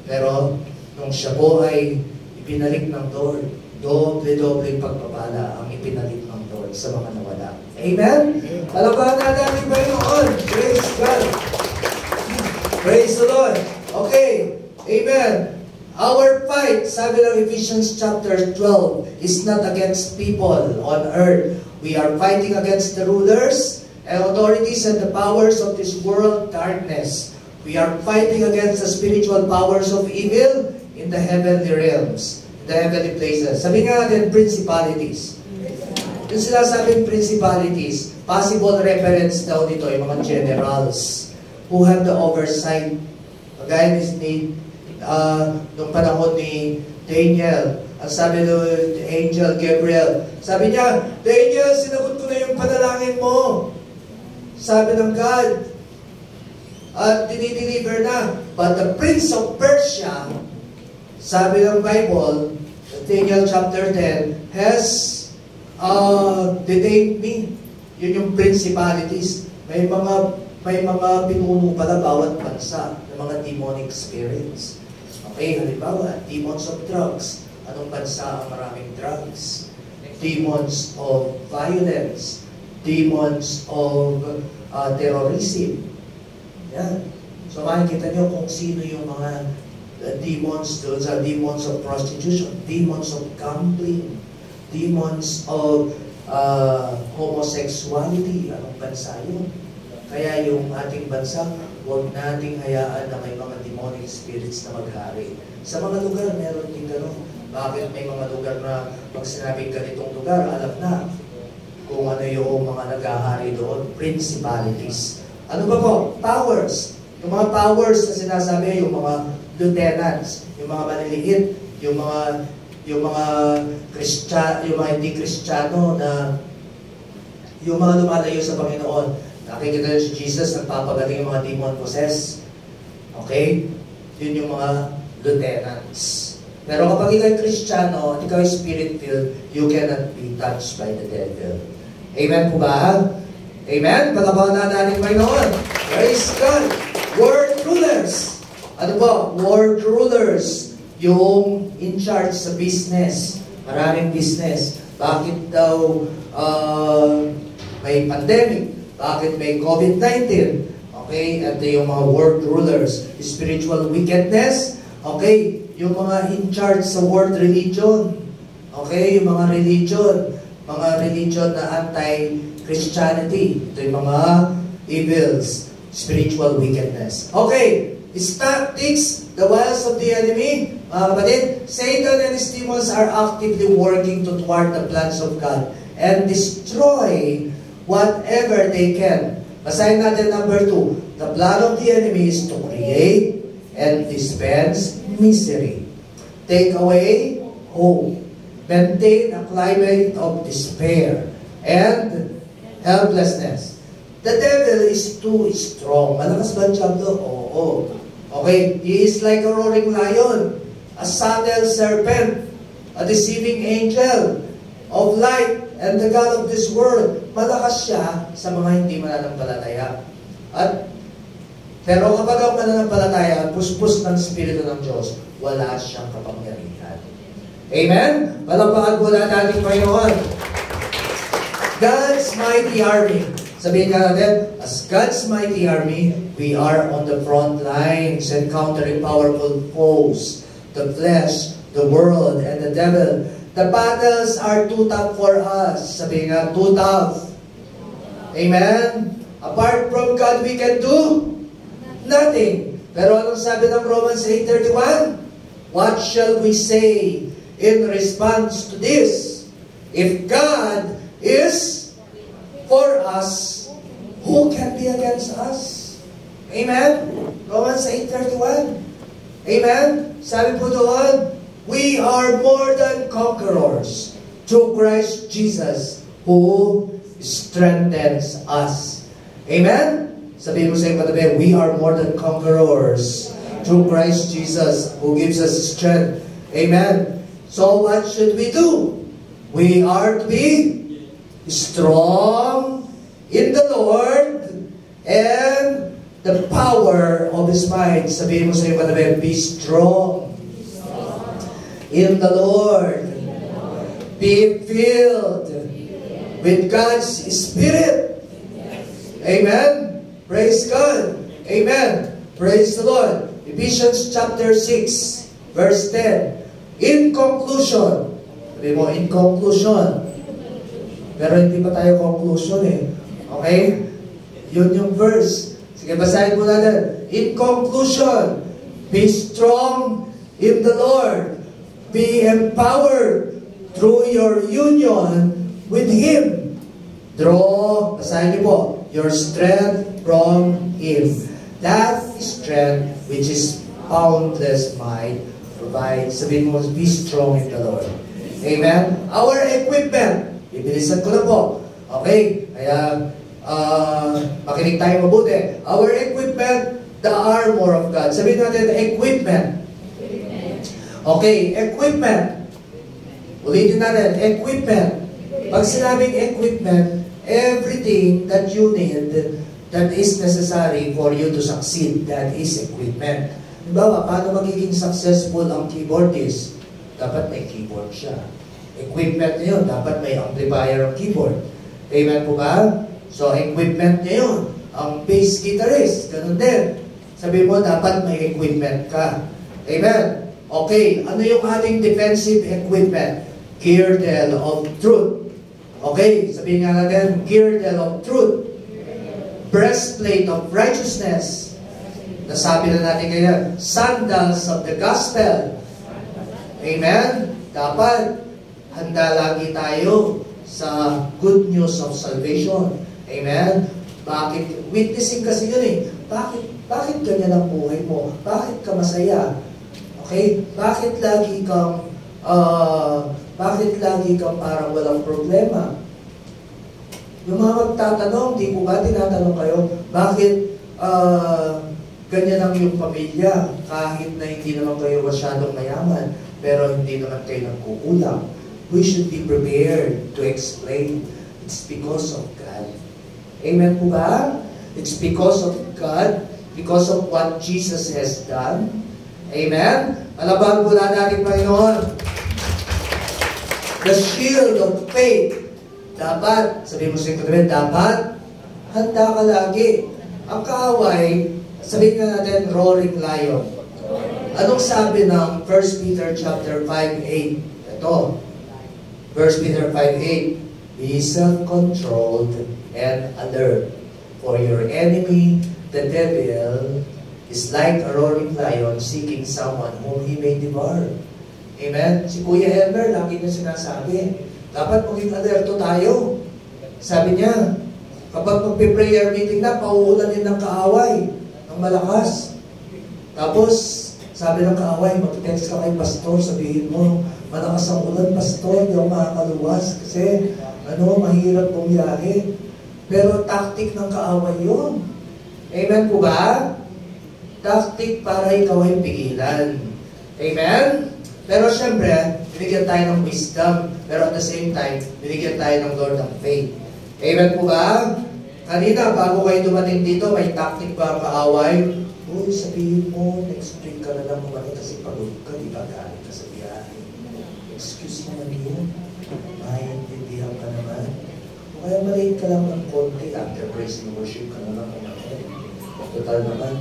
Pero, nung siya po ay ipinalik ng Lord, doble-doble pagpapala ang ipinalik ng Lord sa mga nawala. Amen? Palabahan natin ba yun? Praise God! Praise the Lord! Okay, amen. Our fight, sabi ng Ephesians chapter 12, is not against people on earth. We are fighting against the rulers and authorities and the powers of this world darkness. We are fighting against the spiritual powers of evil in the heavenly realms, the heavenly places. Sabi nga natin, principalities. Yung sinasabing principalities, possible reference daw dito yung mga generals who have the oversight. Kagaya ni nung panahon ni Daniel, ang sabi ng Angel Gabriel, sabi niya, Daniel, sinagot ko na yung panalangin mo. Sabi ng God, at dinideliver na. But the Prince of Persia, sabi ng Bible, Daniel chapter 10, has detained me. Yun yung principalities. May mga pinuno pala bawat bansa ng mga demonic spirits. Okay, halimbawa, demons of drugs. Anong bansa ang maraming drugs? Demons of violence. Demons of terrorism. Yan. So makikita nyo kung sino yung mga demons doon sa demons of prostitution, demons of gambling, demons of homosexuality. Anong bansa yun? Kaya yung ating bansa, huwag nating hayaan na may mga demonic spirits na maghari. Sa mga lugar, meron din gano'n. Bakit may mga lugar na pag sinabing ganitong lugar, alam na kung ano yung mga naghahari doon? Principalities. Ano ba po? Powers. Yung mga powers na sinasabi, yung mga lieutenants, yung mga maliliit, yung mga hindi Kristiyano na yung mga lumalayo sa Panginoon. Nakikita nyo si Jesus, nagpapagaling yung mga demon-possessed. Okay? Yun yung mga lieutenants. Pero kapag ikaw ay Kristiyano at ikaw ay Spirit-filled, you cannot be touched by the devil. Amen po ba? Amen? Pagkabahan na natin Panginoon. Praise God! World rulers. Ano ba? World rulers. Yung in charge sa business. Maraming business. Bakit daw may pandemic? Bakit may COVID-19? Okay? At yung mga world rulers. Spiritual wickedness. Okay? Yung mga in charge sa world religion. Okay? Yung mga religion. Mga religion na anti-Christianity. Ito yung mga evils. Spiritual wickedness. Okay. His tactics, the wiles of the enemy. Kapatid, Satan and his demons are actively working to thwart the plans of God and destroy whatever they can. Basahin natin number 2. The plan of the enemy is to create and dispense misery. Take away hope. maintain a climate of despair and helplessness. The devil is too strong. Malakas ba ang diablo? Oo. Okay, he is like a roaring lion, a subtle serpent, a deceiving angel of light, and the God of this world. Malakas siya sa mga hindi mananampalataya. Pero kapag ang mananampalataya, puspos ng Espiritu ng Diyos, wala siyang kapangyarihan. Amen? Palakpakan po natin, Panginoon. God's mighty army. Sabihin ka natin, as God's mighty army, we are on the front lines encountering powerful foes, the flesh, the world, and the devil. The battles are too tough for us. Sabihin nga, too tough. Amen? Apart from God, we can do nothing. Pero anong sabi ng Romans 8:31? What shall we say in response to this? If God is for us, who can be against us? Amen? Romans 8:31. Amen? Sabi po doon, we are more than conquerors through Christ Jesus who strengthens us. Amen? Sabihin mo sa iyong katabi, we are more than conquerors through Christ Jesus who gives us strength. Amen? So what should we do? We are to be strong in the Lord and the power of His might. Sabihin mo sa iyong katabi, be strong in the Lord. Be filled with God's Spirit. Amen? Praise God. Amen. Praise the Lord. Ephesians chapter 6, verse 10. In conclusion. Sabi mo, in conclusion. Pero hindi pa tayo conclusion eh. Okay? Yun yung verse. Sige, basahin mo natin. In conclusion, be strong in the Lord. Be empowered through your union with Him. Draw, basahin niyo po, your strength from Him. That strength which is boundless might provide. Sabihin mo, be strong in the Lord. Amen? Our equipment. Bibilisan ko na po. Okay? Kaya, makinig tayo mabuti. Our equipment, the armor of God. Sabihin natin, equipment. Okay, equipment. Ulitin natin, equipment. Pag sinabing equipment, everything that you need that is necessary for you to succeed, that is equipment. Diba, paano magiging successful ang keyboardist? Dapat may keyboard siya. Equipment niya yun, dapat may amplifier ang keyboard. Amen po ba? So, equipment niya yun. Ang bass guitarist, ganun din. Sabi mo, dapat may equipment ka. Amen? Okay, ano yung ating defensive equipment? Girdle of truth. Okay, sabihin nga natin, girdle of truth. Breastplate of righteousness. Nasabi na natin kaya, sandals of the gospel. Amen? Dapat, handa lagi tayo sa good news of salvation. Amen? Bakit? Witnessing kasi yun eh. Bakit ganyan ang buhay mo? Bakit ka masaya? Okay? Bakit lagi kang parang walang problema? Yung mga magtatanong, di ko ba tinatanong kayo, bakit ganyan ang iyong pamilya kahit na hindi naman kayo masyadong mayaman, pero hindi naman kayo nagkukulang? We should be prepared to explain. It's because of God. Amen po ba? It's because of God, because of what Jesus has done. Amen? Palabahan po natin, Panginoon. The shield of faith. Dapat, sabihin mo sa ito, dapat handa ka lagi. Ang kaaway, sabihin na natin, roaring lion. Anong sabi ng 1 Peter chapter 5:8? Ito, 1 Peter 5:8, be self-controlled and alert, for your enemy, the devil, is like a roaring lion seeking someone whom he may devour. Amen? Si Kuya Elmer, lagi niya sinasabi, dapat maging alerto tayo. Sabi niya, kapag magpe-prayer meeting na, pauulanin ng kaaway, ng malakas. Tapos, sabi ng kaaway, mag-text ka kay pastor, sabihin mo, Malakas ang ulan, pastor, hindi ako makakaluwas kasi mahirap bumiyahe. Pero tactic ng kaaway yun. Amen po ba? Tactic para ikaw ay pigilan. Amen? Pero syempre, binigyan tayo ng wisdom. Pero at the same time, binigyan tayo ng Lord ng faith. Amen po ba? Kanina, bago kayo dumating dito, may tactic pa ang kaaway. Uy, sabihin mo, next week ka na lang umanin kasi pagod ka, di ba galing ka sa biyahe? Excuse naman yun. Maintindihan ka naman. O kaya malate ka lang ng konti, after praise and worship ka na lang umanin. Total naman,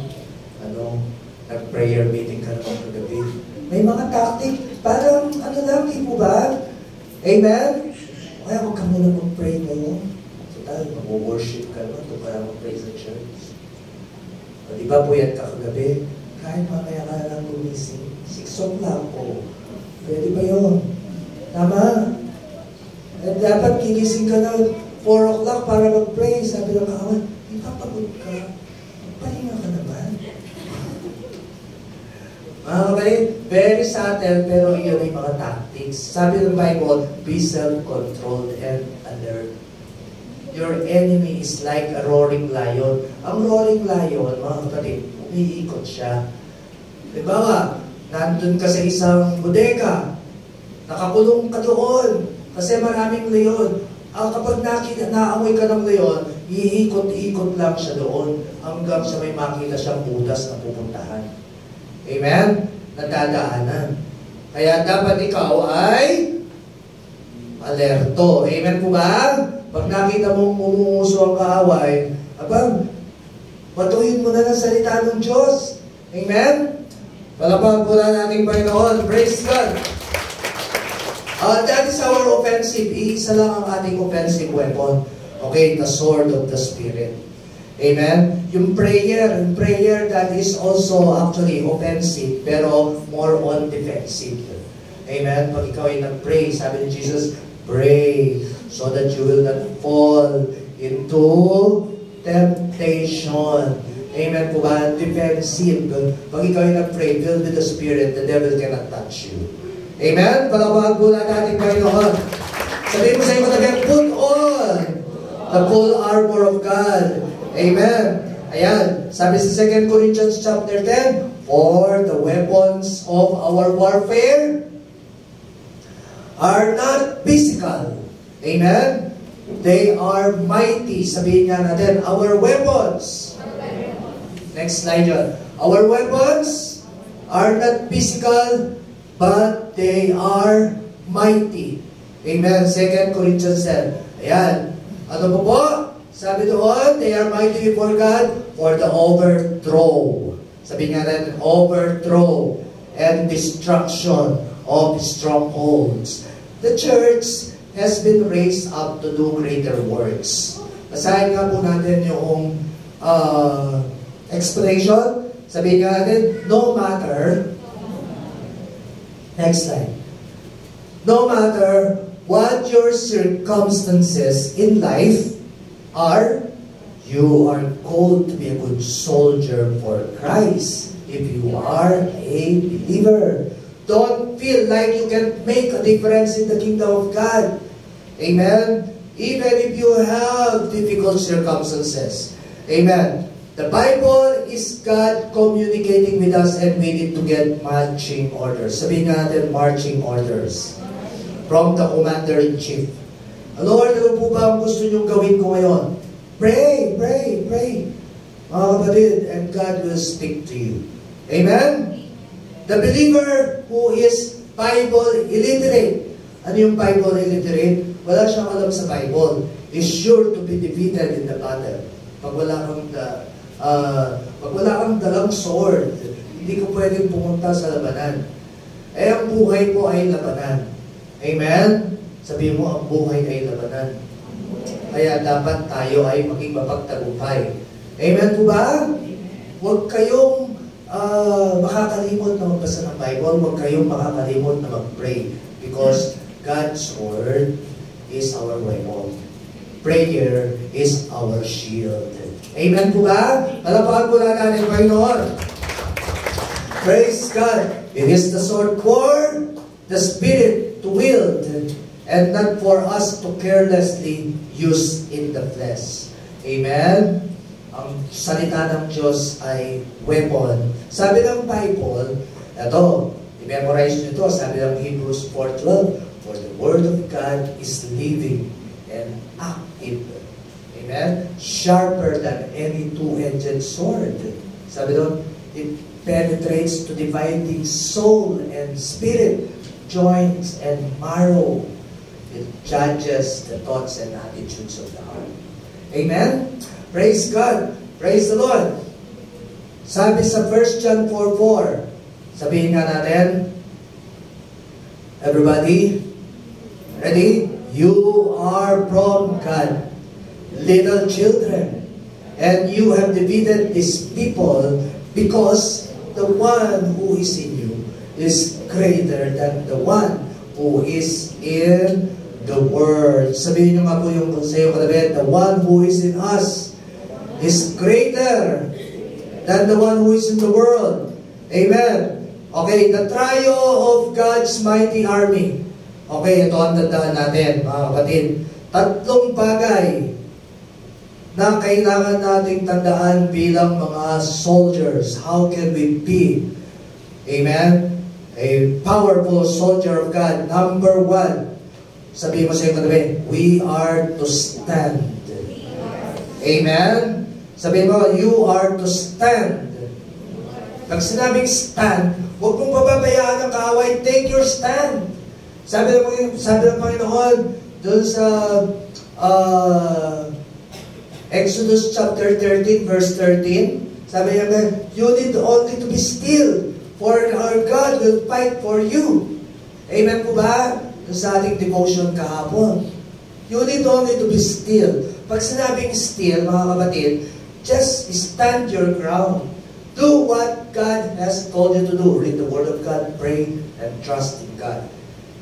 nag-prayer meeting ka naman kagabi. May mga tactic, parang lang, di po ba? Amen? O kaya huwag ka muna mag-pray ngayon. Total, mag-worship ka naman, ito para mag-praise sa church. O diba puyat ka kagabi? Kahit mamaya ka na lang gumising, 6 o'clock po. Pwede ba yun? Tama? At dapat gigising ka na 4 o'clock para mag-pray. Sabi ng kawan, ipapagod ka. Pahinga ka naman. Mga kapatid, very subtle pero yun ay mga tactics. Sabi ng Bible, be self-controlled and alert. Your enemy is like a roaring lion. Ang roaring lion, mga kapatid, umiikot siya. Diba nga, nandun ka sa isang bodega, nakakulong ka doon, kasi maraming leon. Kapag naamoy ka ng leon, iikot-ikot lang siya doon, hanggang sa may makita siyang butas na pupuntahan. Amen? Nadadaanan. Kaya dapat ikaw ay alerto. Amen po ba? Pag nakita mong umuuso ang kaaway, patuhin mo na ng salita ng Diyos. Amen? Palapahan po na nating Panginoon. Praise God! That is our offensive. Iisa lang ang ating offensive weapon. Okay, the sword of the Spirit. Amen? Yung prayer that is also actually offensive, pero more on defensive. Amen? Pag ikaw ay nag-pray, sabi ni Jesus, pray so that you will not fall into temptation. Amen po ba? Defensive. Pag ikaw ay nag-pray, filled with the Spirit, the devil cannot touch you. Amen? Palapahan po na natin Panginoon. Sabihin mo sa iyo katabi, put on the full armor of God. Amen? Ayan. Sabi sa 2 Corinthians chapter 10, for the weapons of our warfare are not physical. Amen? They are mighty. Sabihin nga natin, our weapons. Next slide yun. Our weapons are not physical, but they are mighty. Amen? 2 Corinthians 10. Ayan. Ano po? Sabi doon, they are mighty before God for the overthrow. Sabi nga natin, overthrow and destruction of strongholds. The church has been raised up to do greater works. Basahin nga po natin yung explanation. Sabihin nga natin, no matter, next slide, no matter what your circumstances in life are, you are called to be a good soldier for Christ if you are a believer. Don't feel like you can make a difference in the kingdom of God. Amen? Even if you have difficult circumstances. Amen? The Bible is God communicating with us and we need to get marching orders. Sabihin natin, marching orders. From the Commander-in-Chief. Lord, ano po ba ang gusto niyong gawin ko ngayon? Pray, pray, pray. Mga kapatid, and God will speak to you. Amen? The believer who is Bible illiterate. Ano yung Bible illiterate? Wala siyang alam sa Bible. Is sure to be defeated in the battle. Pag wala kang dalang sword, hindi ko pwedeng pumunta sa labanan. Ang buhay mo ay labanan. Amen? Sabihin mo, ang buhay ay labanan. Kaya dapat tayo ay maging mapagtagumpay. Amen po ba? Huwag kayong makakalimot na magbasa ng Bible, huwag kayong makakalimot na mag-pray. Because God's Word is our weapon. Prayer is our shield. Amen po ba? Palapakan po na natin, Panginoon. Praise God. It is the sword for the Spirit to wield, and not for us to carelessly use in the flesh. Amen? Ang salita ng Diyos ay weapon. Sabi ng Bible, ito, i-memorize nyo ito, sabi ng Hebrews 4:12, for the Word of God is living and active. Amen? Sharper than any two-edged sword. Sabi doon, it penetrates to dividing soul and spirit, joints and marrow. It judges the thoughts and attitudes of the heart. Amen? Praise God. Praise the Lord. Sabi sa 1 John 4:4, sabihin nga natin, everybody, ready? You are from God, little children, and you have defeated these people because the one who is in you is greater than the one who is in the world. Sabihin nyo nga po yung sa iyo katabi, the one who is in us is greater than the one who is in the world. Amen. Okay, the trio of God's mighty army. Okay, ito ang tandaan natin, mga kapatid. Tatlong bagay na kailangan nating tandaan bilang mga soldiers. How can we be, amen, a powerful soldier of God? Number one, sabihin mo sa iyo katabi, we are to stand. Amen? Sabihin mo, you are to stand. Pag sinabing stand, huwag mong pababayaan ang kaaway, take your stand. Sabi ng Panginoon, doon sa Exodus chapter 13, verse 13, sabi niya, you need only to be still, for our God will fight for you. Amen po ba? Sa ating devotion kahapon. You need only to be still. Pag sinabing still, mga kapatid, just stand your ground. Do what God has told you to do. Read the Word of God, pray, and trust in God.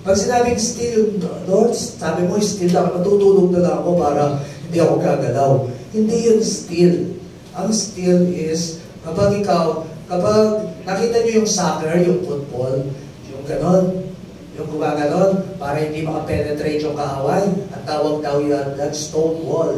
Pag sinabing still, Lord, sabi mo, still lang, matutulog na lang ako para hindi ako gagalaw. Hindi yun still. Ang still is, kapag nakita nyo yung soccer, yung football, yung ganon, yung gumaganon, para hindi makapenetrate yung kaaway, ang tawag daw yan, that stone wall.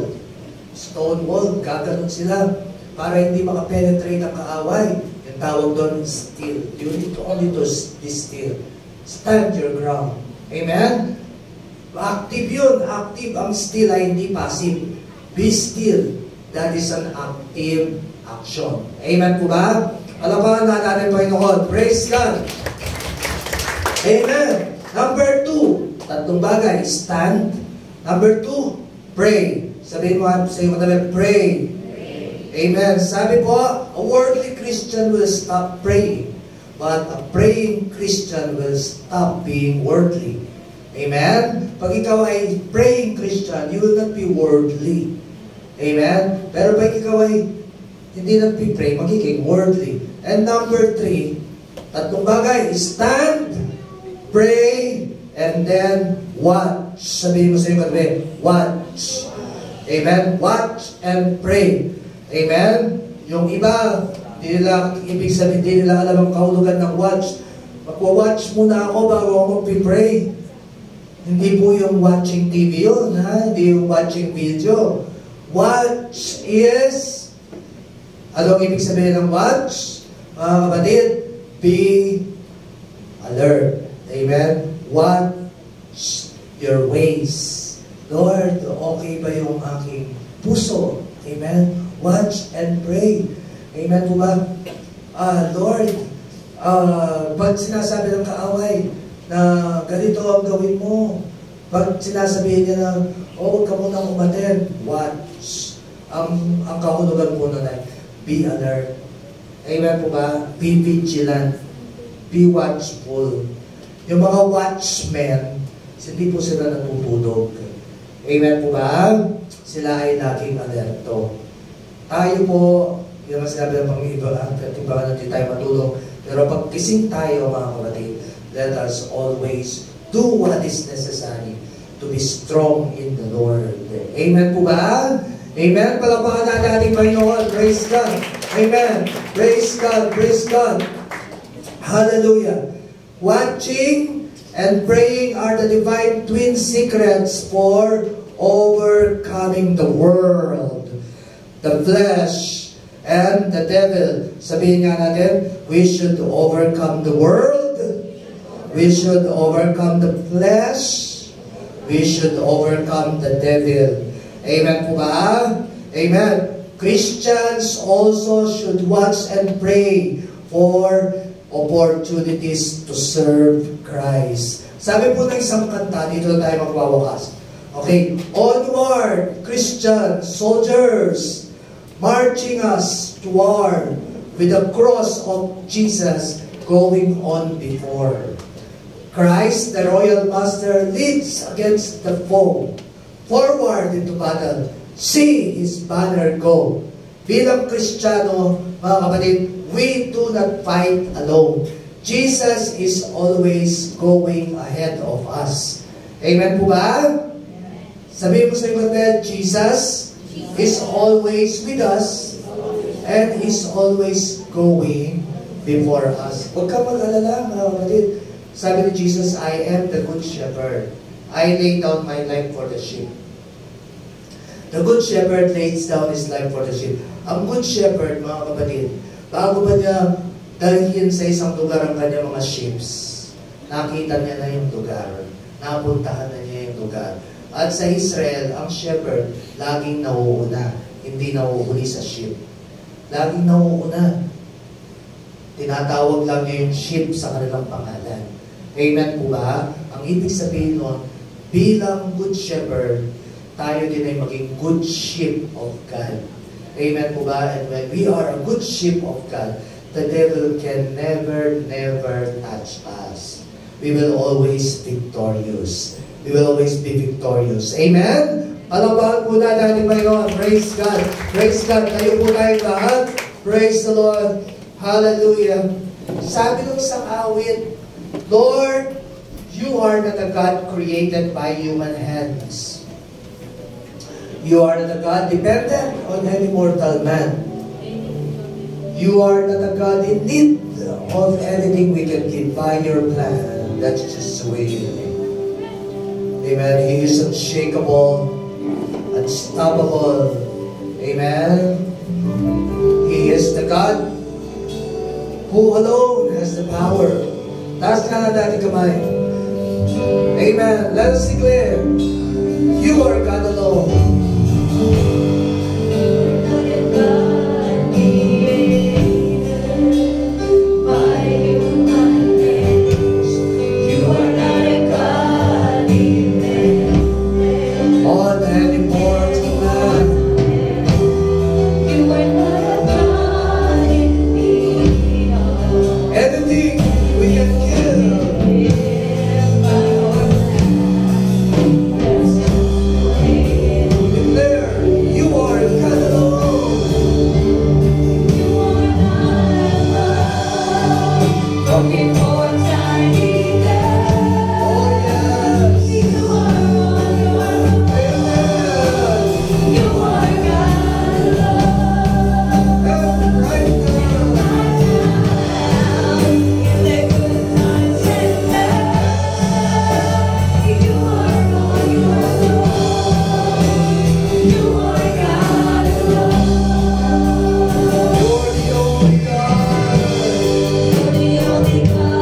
Stone wall, gaganon sila, para hindi makapenetrate ang kaaway. Yung tawag doon, still. You need to only to be still. Stand your ground. Amen? Active yun. Active. Ang still ay hindi passive. Be still. That is an active action. Amen po ba? Alapahan na natin Panginoon. Praise God. Amen. Number 2. Tatlong bagay. Stand. Number 2. Pray. Sabihin mo sa iyo katabi, pray. Amen. Sabi po, a worldly Christian will stop praying. But a praying Christian will stop being worldly. Amen? Pag ikaw ay praying Christian, you will not be worldly. Amen? Pero pag ikaw ay hindi nagpipray, magiging worldly. And number 3, tatlong bagay, stand, pray, and then watch. Sabihin mo sa iyo katabi, watch. Amen? Watch and pray. Amen? Yung iba, hindi nila, ibig sabihin, hindi nila alam ang kahulugan ng watch. Magwa-watch muna ako bago ako mag-pray. Hindi po yung watching TV yun, ha? Hindi yung watching video. Watch is, ano ang ibig sabihin ng watch? Mga kapatid, be alert. Amen? Watch your ways. Lord, okay ba yung aking puso? Amen? Watch and pray. Amen po ba? Lord, pag sinasabi ng kaaway na ganito ang gawin mo, pag sinasabihin niya na, huwag ka munang umaten, watch. Ang kahulugan po na be alert. Amen po ba? Be vigilant. Be watchful. Yung mga watchmen, hindi po sila natutulog. Amen po ba? Sila ay laging alerto. Tayo po, yung mas sinabi ng Panginoon, iba na hindi tayo matulog. Pero pag kising tayo, mga kapatid, let us always do what is necessary to be strong in the Lord. Amen po ba? Amen? Palapakan natin ating Panginoon. Praise God. Amen. Praise God. Praise God. Hallelujah. Watching and praying are the divine twin secrets for overcoming the world, the flesh, and the devil. Sabihin nga natin, we should overcome the world, we should overcome the flesh, we should overcome the devil. Amen po ba? Amen. Christians also should watch and pray for opportunities to serve Christ. Sabi po ng isang kanta, dito tayo magwawakas. Okay, onward, Christian soldiers, marching us toward with the cross of Jesus going on before. Christ, the royal master, leads against the foe, forward into battle. See His banner go. Bilang Kristiyano, mga kapatid, we do not fight alone. Jesus is always going ahead of us. Amen po ba? Sabihin mo sa iba, Jesus is always with us and is always going before us. Huwag ka mag-alala, mga kapatid. Sabi ni Jesus, I am the good shepherd. I lay down my life for the sheep. The good shepherd lays down his life for the sheep. Ang good shepherd, mga kapatid, bago ba niya dalhin sa isang lugar ang kanyang mga sheep, nakita niya na yung lugar. Napuntahan na niya yung lugar. At sa Israel, ang shepherd, laging nauuna. Hindi nauuli sa sheep. Laging nauuna. Tinatawag lang niya yung sheep sa kanilang pangalan. Amen po ba? Ang ibig sabihin nun, bilang good shepherd, tayo din ay maging good sheep of God. Amen po ba? And when we are a good sheep of God, the devil can never touch us. We will always victorious. We will always be victorious. Amen? Palapakan po natin Panginoon. Praise God. Praise God. Tayo po tayo lahat. Praise the Lord. Hallelujah. Sabi nung isang awit, Lord, you are not a God created by human hands. You are not a God dependent on any mortal man. You are not a God in need of anything we can give by your plan. That's just the way you live. Amen. He is unshakable, unstoppable. Amen. He is the God who alone has the power. Taas ka na natin kamay. Amen. Let us declare, you are God alone. You're the only God.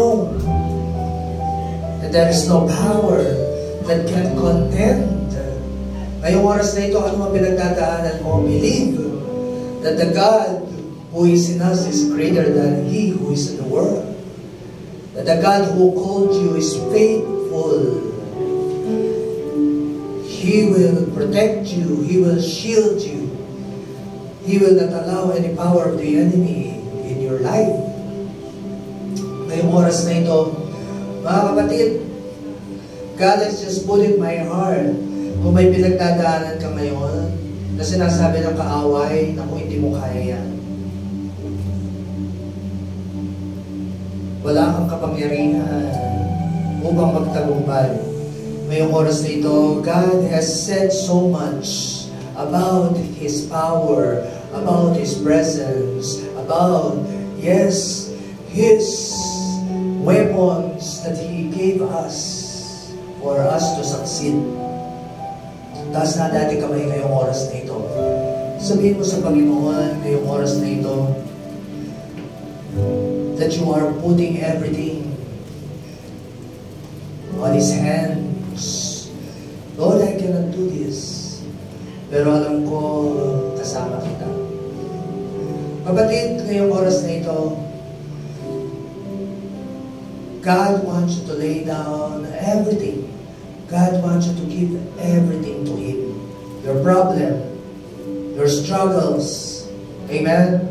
know that there is no power that can contend. Ngayong oras na ito, ano ang pinagdadaanan mo? Believe that the God who is in us is greater than He who is in the world. That the God who called you is faithful. He will protect you. He will shield you. He will not allow any power of the enemy in your life. Ngayong oras na ito, mga kapatid, God has just put in my heart, kung may pinagdadaanan ka ngayon, na sinasabi ng kaaway na kung hindi mo kaya yan, wala kang kapangyarihan upang magtagumpay. Ngayong oras na ito, God has said so much about His power, about His presence, about, yes, His weapons that He gave us for us to succeed. Taas na dati kamay ngayong oras na ito. Sabihin mo sa Panginoon ngayong oras na ito that you are putting everything on His hands. Lord, I cannot do this. Pero alam ko, kasama kita. Kapatid, ngayong oras na ito, God wants you to lay down everything. God wants you to give everything to Him. Your problem, your struggles. Amen?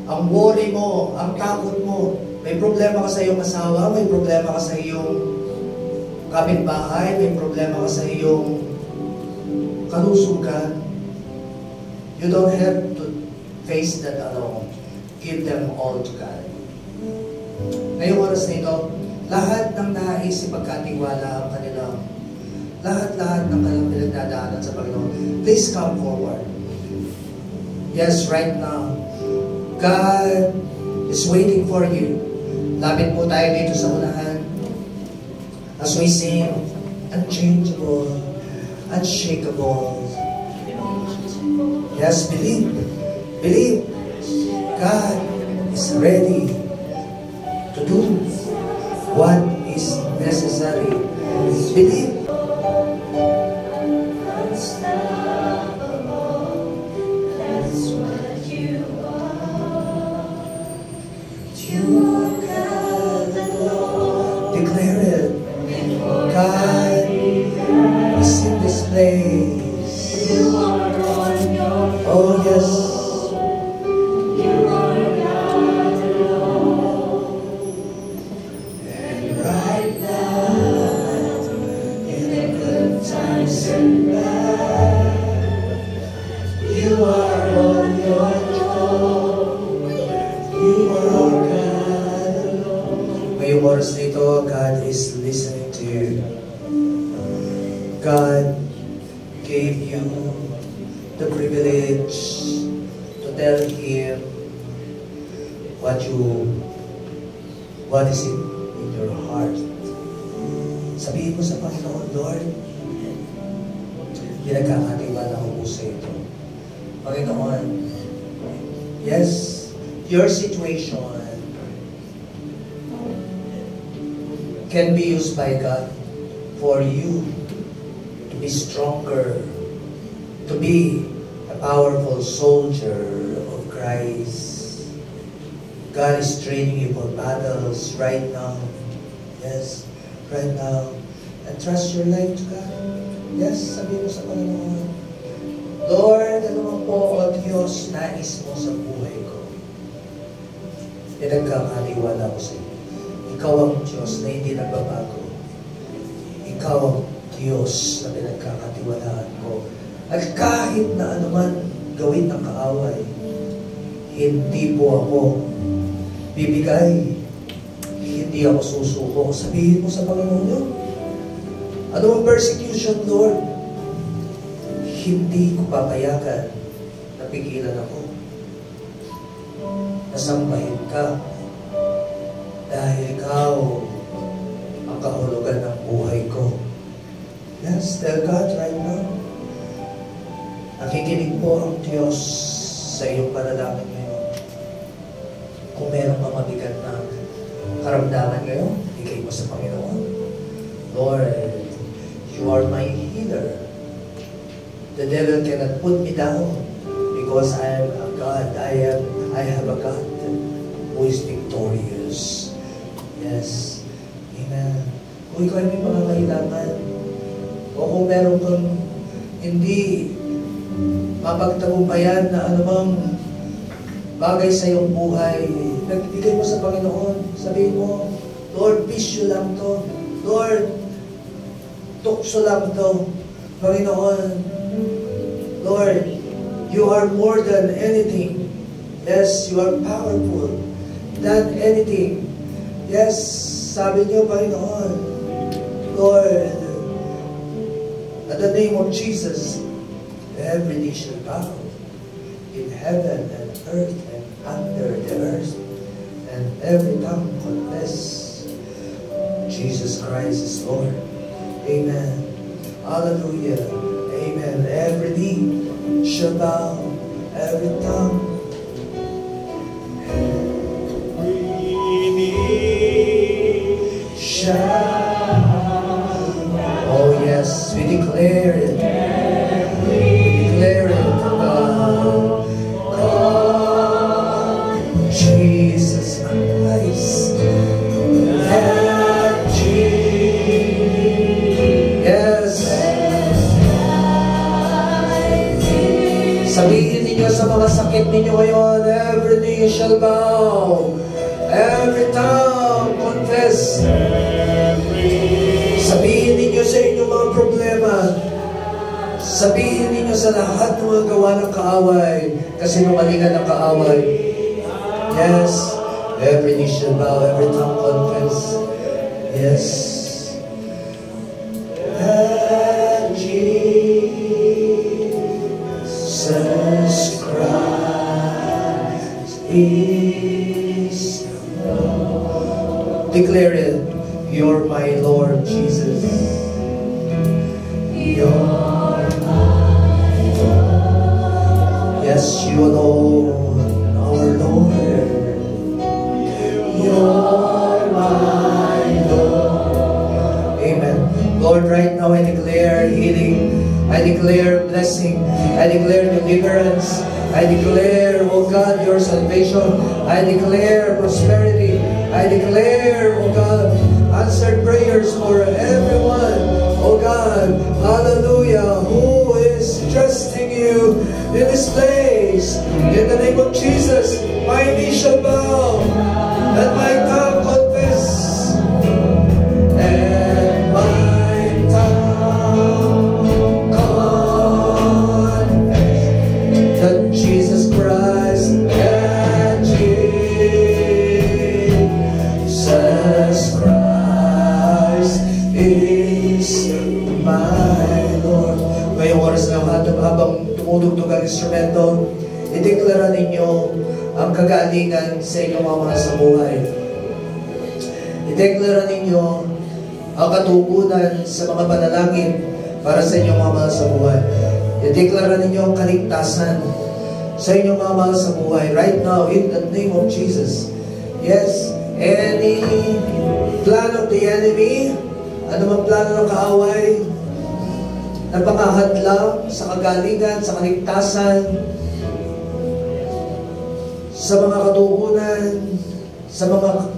Ang worry mo, ang takot mo. May problema ka sa iyong asawa, may problema ka sa iyong kapitbahay, may problema ka sa iyong kalusugan. You don't have to face that alone. Give them all to God. Ngayong oras na ito, lahat ng nais ipagkatiwala ang kanilang lahat ng kanilang pinagdadaanan sa Panginoon. Please come forward. Yes, right now. God is waiting for you. Lapit po tayo dito sa unahan. As we sing, unchangeable, unshakable. Yes, believe. Believe. God is ready to do what is necessary. Believe. God is listening to you. God gave you the privilege to tell Him what is in your heart. Sabihin mo sa Panginoon, Lord, pinagkakatiwala ko po sa ito. Panginoon, yes, your situation can be used by God for you to be stronger, to be a powerful soldier of Christ. God is training you for battles right now. Yes, right now. And trust your life to God. Yes, sabihin mo sa Panginoon, Lord, ano man po o Diyos nais mo sa buhay ko. Pinagkakatiwala ko sa iyo. Ikaw ang Diyos na hindi nagbabago. Ikaw ang Diyos na pinagkakatiwalaan ko. At kahit na anuman gawin ng kaaway, hindi po ako bibigay. Hindi ako susuko. Sabihin mo sa Panginoon yun. Ano ang persecution, Lord? Hindi ko papayagan na pigilan ako. Nasambahin ka. Dahil ikaw ang kahulugan ng buhay ko. Yes, tell God right now. Nakikinig po ang Diyos sa iyong panalangin ngayon. Kung meron pa mabigat na karamdaman ngayon, ibigay mo sa Panginoon. Lord, you are my healer. The devil cannot put me down because I am a God. I have a God who is victorious. Yes. Amen. Kung ikaw ay may mga kailangan, o kung meron kang hindi mapagtagumpayan na anumang bagay sa iyong buhay, nagbigay mo sa Panginoon. Sabihin mo, Lord, bisyo lang to. Lord, tukso lang to. Panginoon, Lord, you are more than anything. Yes, you are powerful than anything. Yes, sabi niyo, Panginoon, Lord, at the name of Jesus, every knee shall bow in heaven and earth and under the earth, and every tongue confess Jesus Christ is Lord. Amen. Hallelujah. Amen. Every knee shall bow, every tongue. Every knee shall. Oh yes, we declare it. We declare it, God. God, Jesus Christ. And Jesus. Yes. Sabihin ninyo sa mga sakit ninyo ngayon, every knee shall bow, every tongue confess. Sabihin ninyo sa inyong mga problema, sabihin ninyo sa lahat ng mga gawa ng kaaway, kasi numalingan ng kaaway. Yes, every knee shall bow, every tongue confess. Yes. And Jesus Christ is Lord. Declare it. You're my Lord Jesus. You're my Lord. Yes, you alone, our Lord. You're my Lord. Amen. Lord, right now I declare healing. I declare blessing. I declare deliverance. I declare, oh God, your salvation. I declare prosperity. I declare, oh God, answered prayers for everyone, oh God, hallelujah, who is trusting you in this place. In the name of Jesus, my knee shall bow, and my tongue confess, and my tongue confess that Jesus Christ and Jesus Christ is my Lord. Ngayong oras na habang tumutugtog ang instrumento, ideklara ninyo ang kagalingan sa inyong mga sa buhay. Ideklara ninyo ang katugunan sa mga panalangin para sa inyong mga sa buhay. Ideklara ninyo ang kaligtasan sa inyong mga sa buhay. Right now, in the name of Jesus. Yes, any plan of the enemy, anumang plano ng kaaway, napakahadlang sa kagalingan, sa kaligtasan, sa mga katugunan, sa mga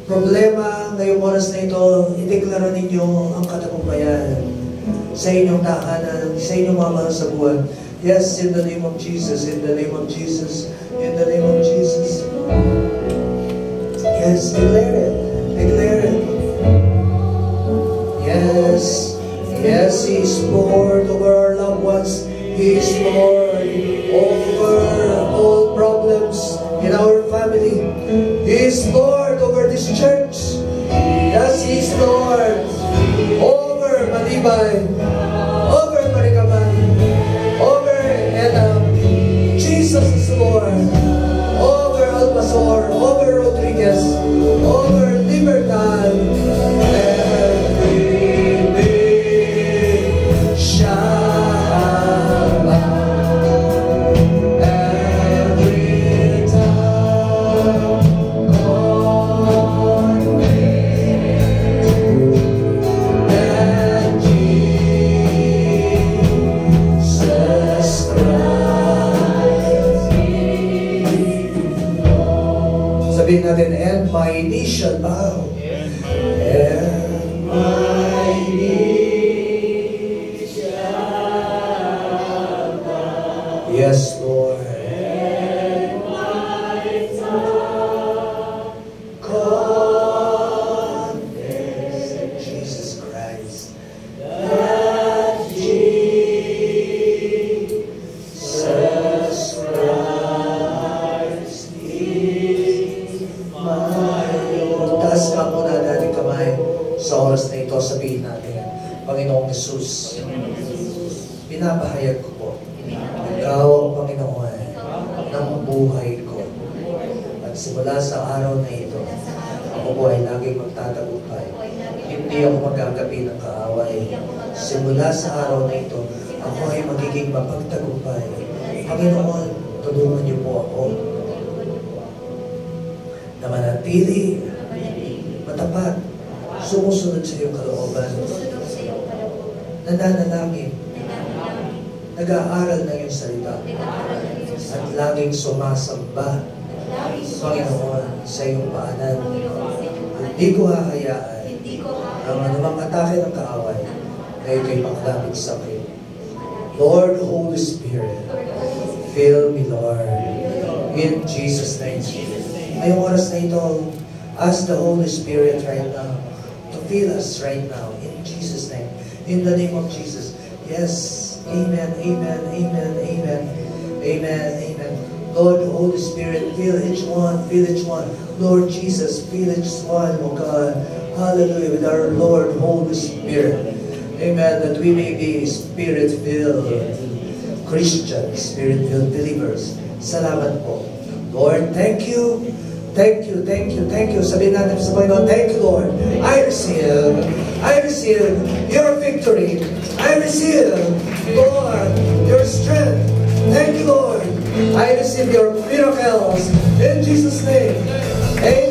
problema ngayong oras na ito, ideklara ninyo ang katagumpayan sa inyong tahanan, sa inyong mga mahal sa buwan. Yes, in the name of Jesus, in the name of Jesus, in the name of Jesus. Yes, declare it. Declare it. Yes. Yes, He is Lord over our loved ones. He is Lord over all problems in our family. He is Lord over this church. Yes, He is Lord over Malibay, over Maricaman, over Edam. Jesus is Lord over Almasor, over Rodriguez, over Libertad. Sabihin natin, and my knee shall bow. And my knee shall bow. Yes, Lord. And my tongue confess Jesus Christ. That Jesus Christ is my Lord. Taas ka muna natin kamay sa oras na ito. Sabihin natin, Panginoong Jesus, pinapahayag ko po, Ikaw ang Panginoon ng buhay ko. At simula sa araw na ito, ako po ay laging magtatagumpay. Hindi ako mag-agapi ng kaaway. Simula sa araw na ito, ako ay magiging mapagtagumpay. Panginoon, tulungan niyo po ako na manatili, matapat, sumusunod sa iyong kalooban, nananalangin, nag-aaral ng iyong salita, at laging sumasamba, Panginoon, sa iyong paanan. Hindi ko hahayaan ang anumang atake ng kaaway na ito'y makalapit sa akin. Lord, Holy Spirit, fill me, Lord, in Jesus' name. Ngayong oras na ito, ask the Holy Spirit right now to fill us right now, in Jesus' name. In the name of Jesus. Yes. Amen, amen, amen, amen, amen, amen. Lord, Holy Spirit, fill each one, fill each one. Lord Jesus, fill each one, oh God. Hallelujah, with our Lord, Holy Spirit. Amen, that we may be Spirit-filled Christians, Spirit-filled believers. Salamat po. Lord, thank you. Thank you, thank you, thank you. Sabihin natin sa Panginoon, thank you, Lord. I receive your victory. I receive, Lord, your strength. Thank you, Lord. I receive your miracles. In Jesus' name. Amen.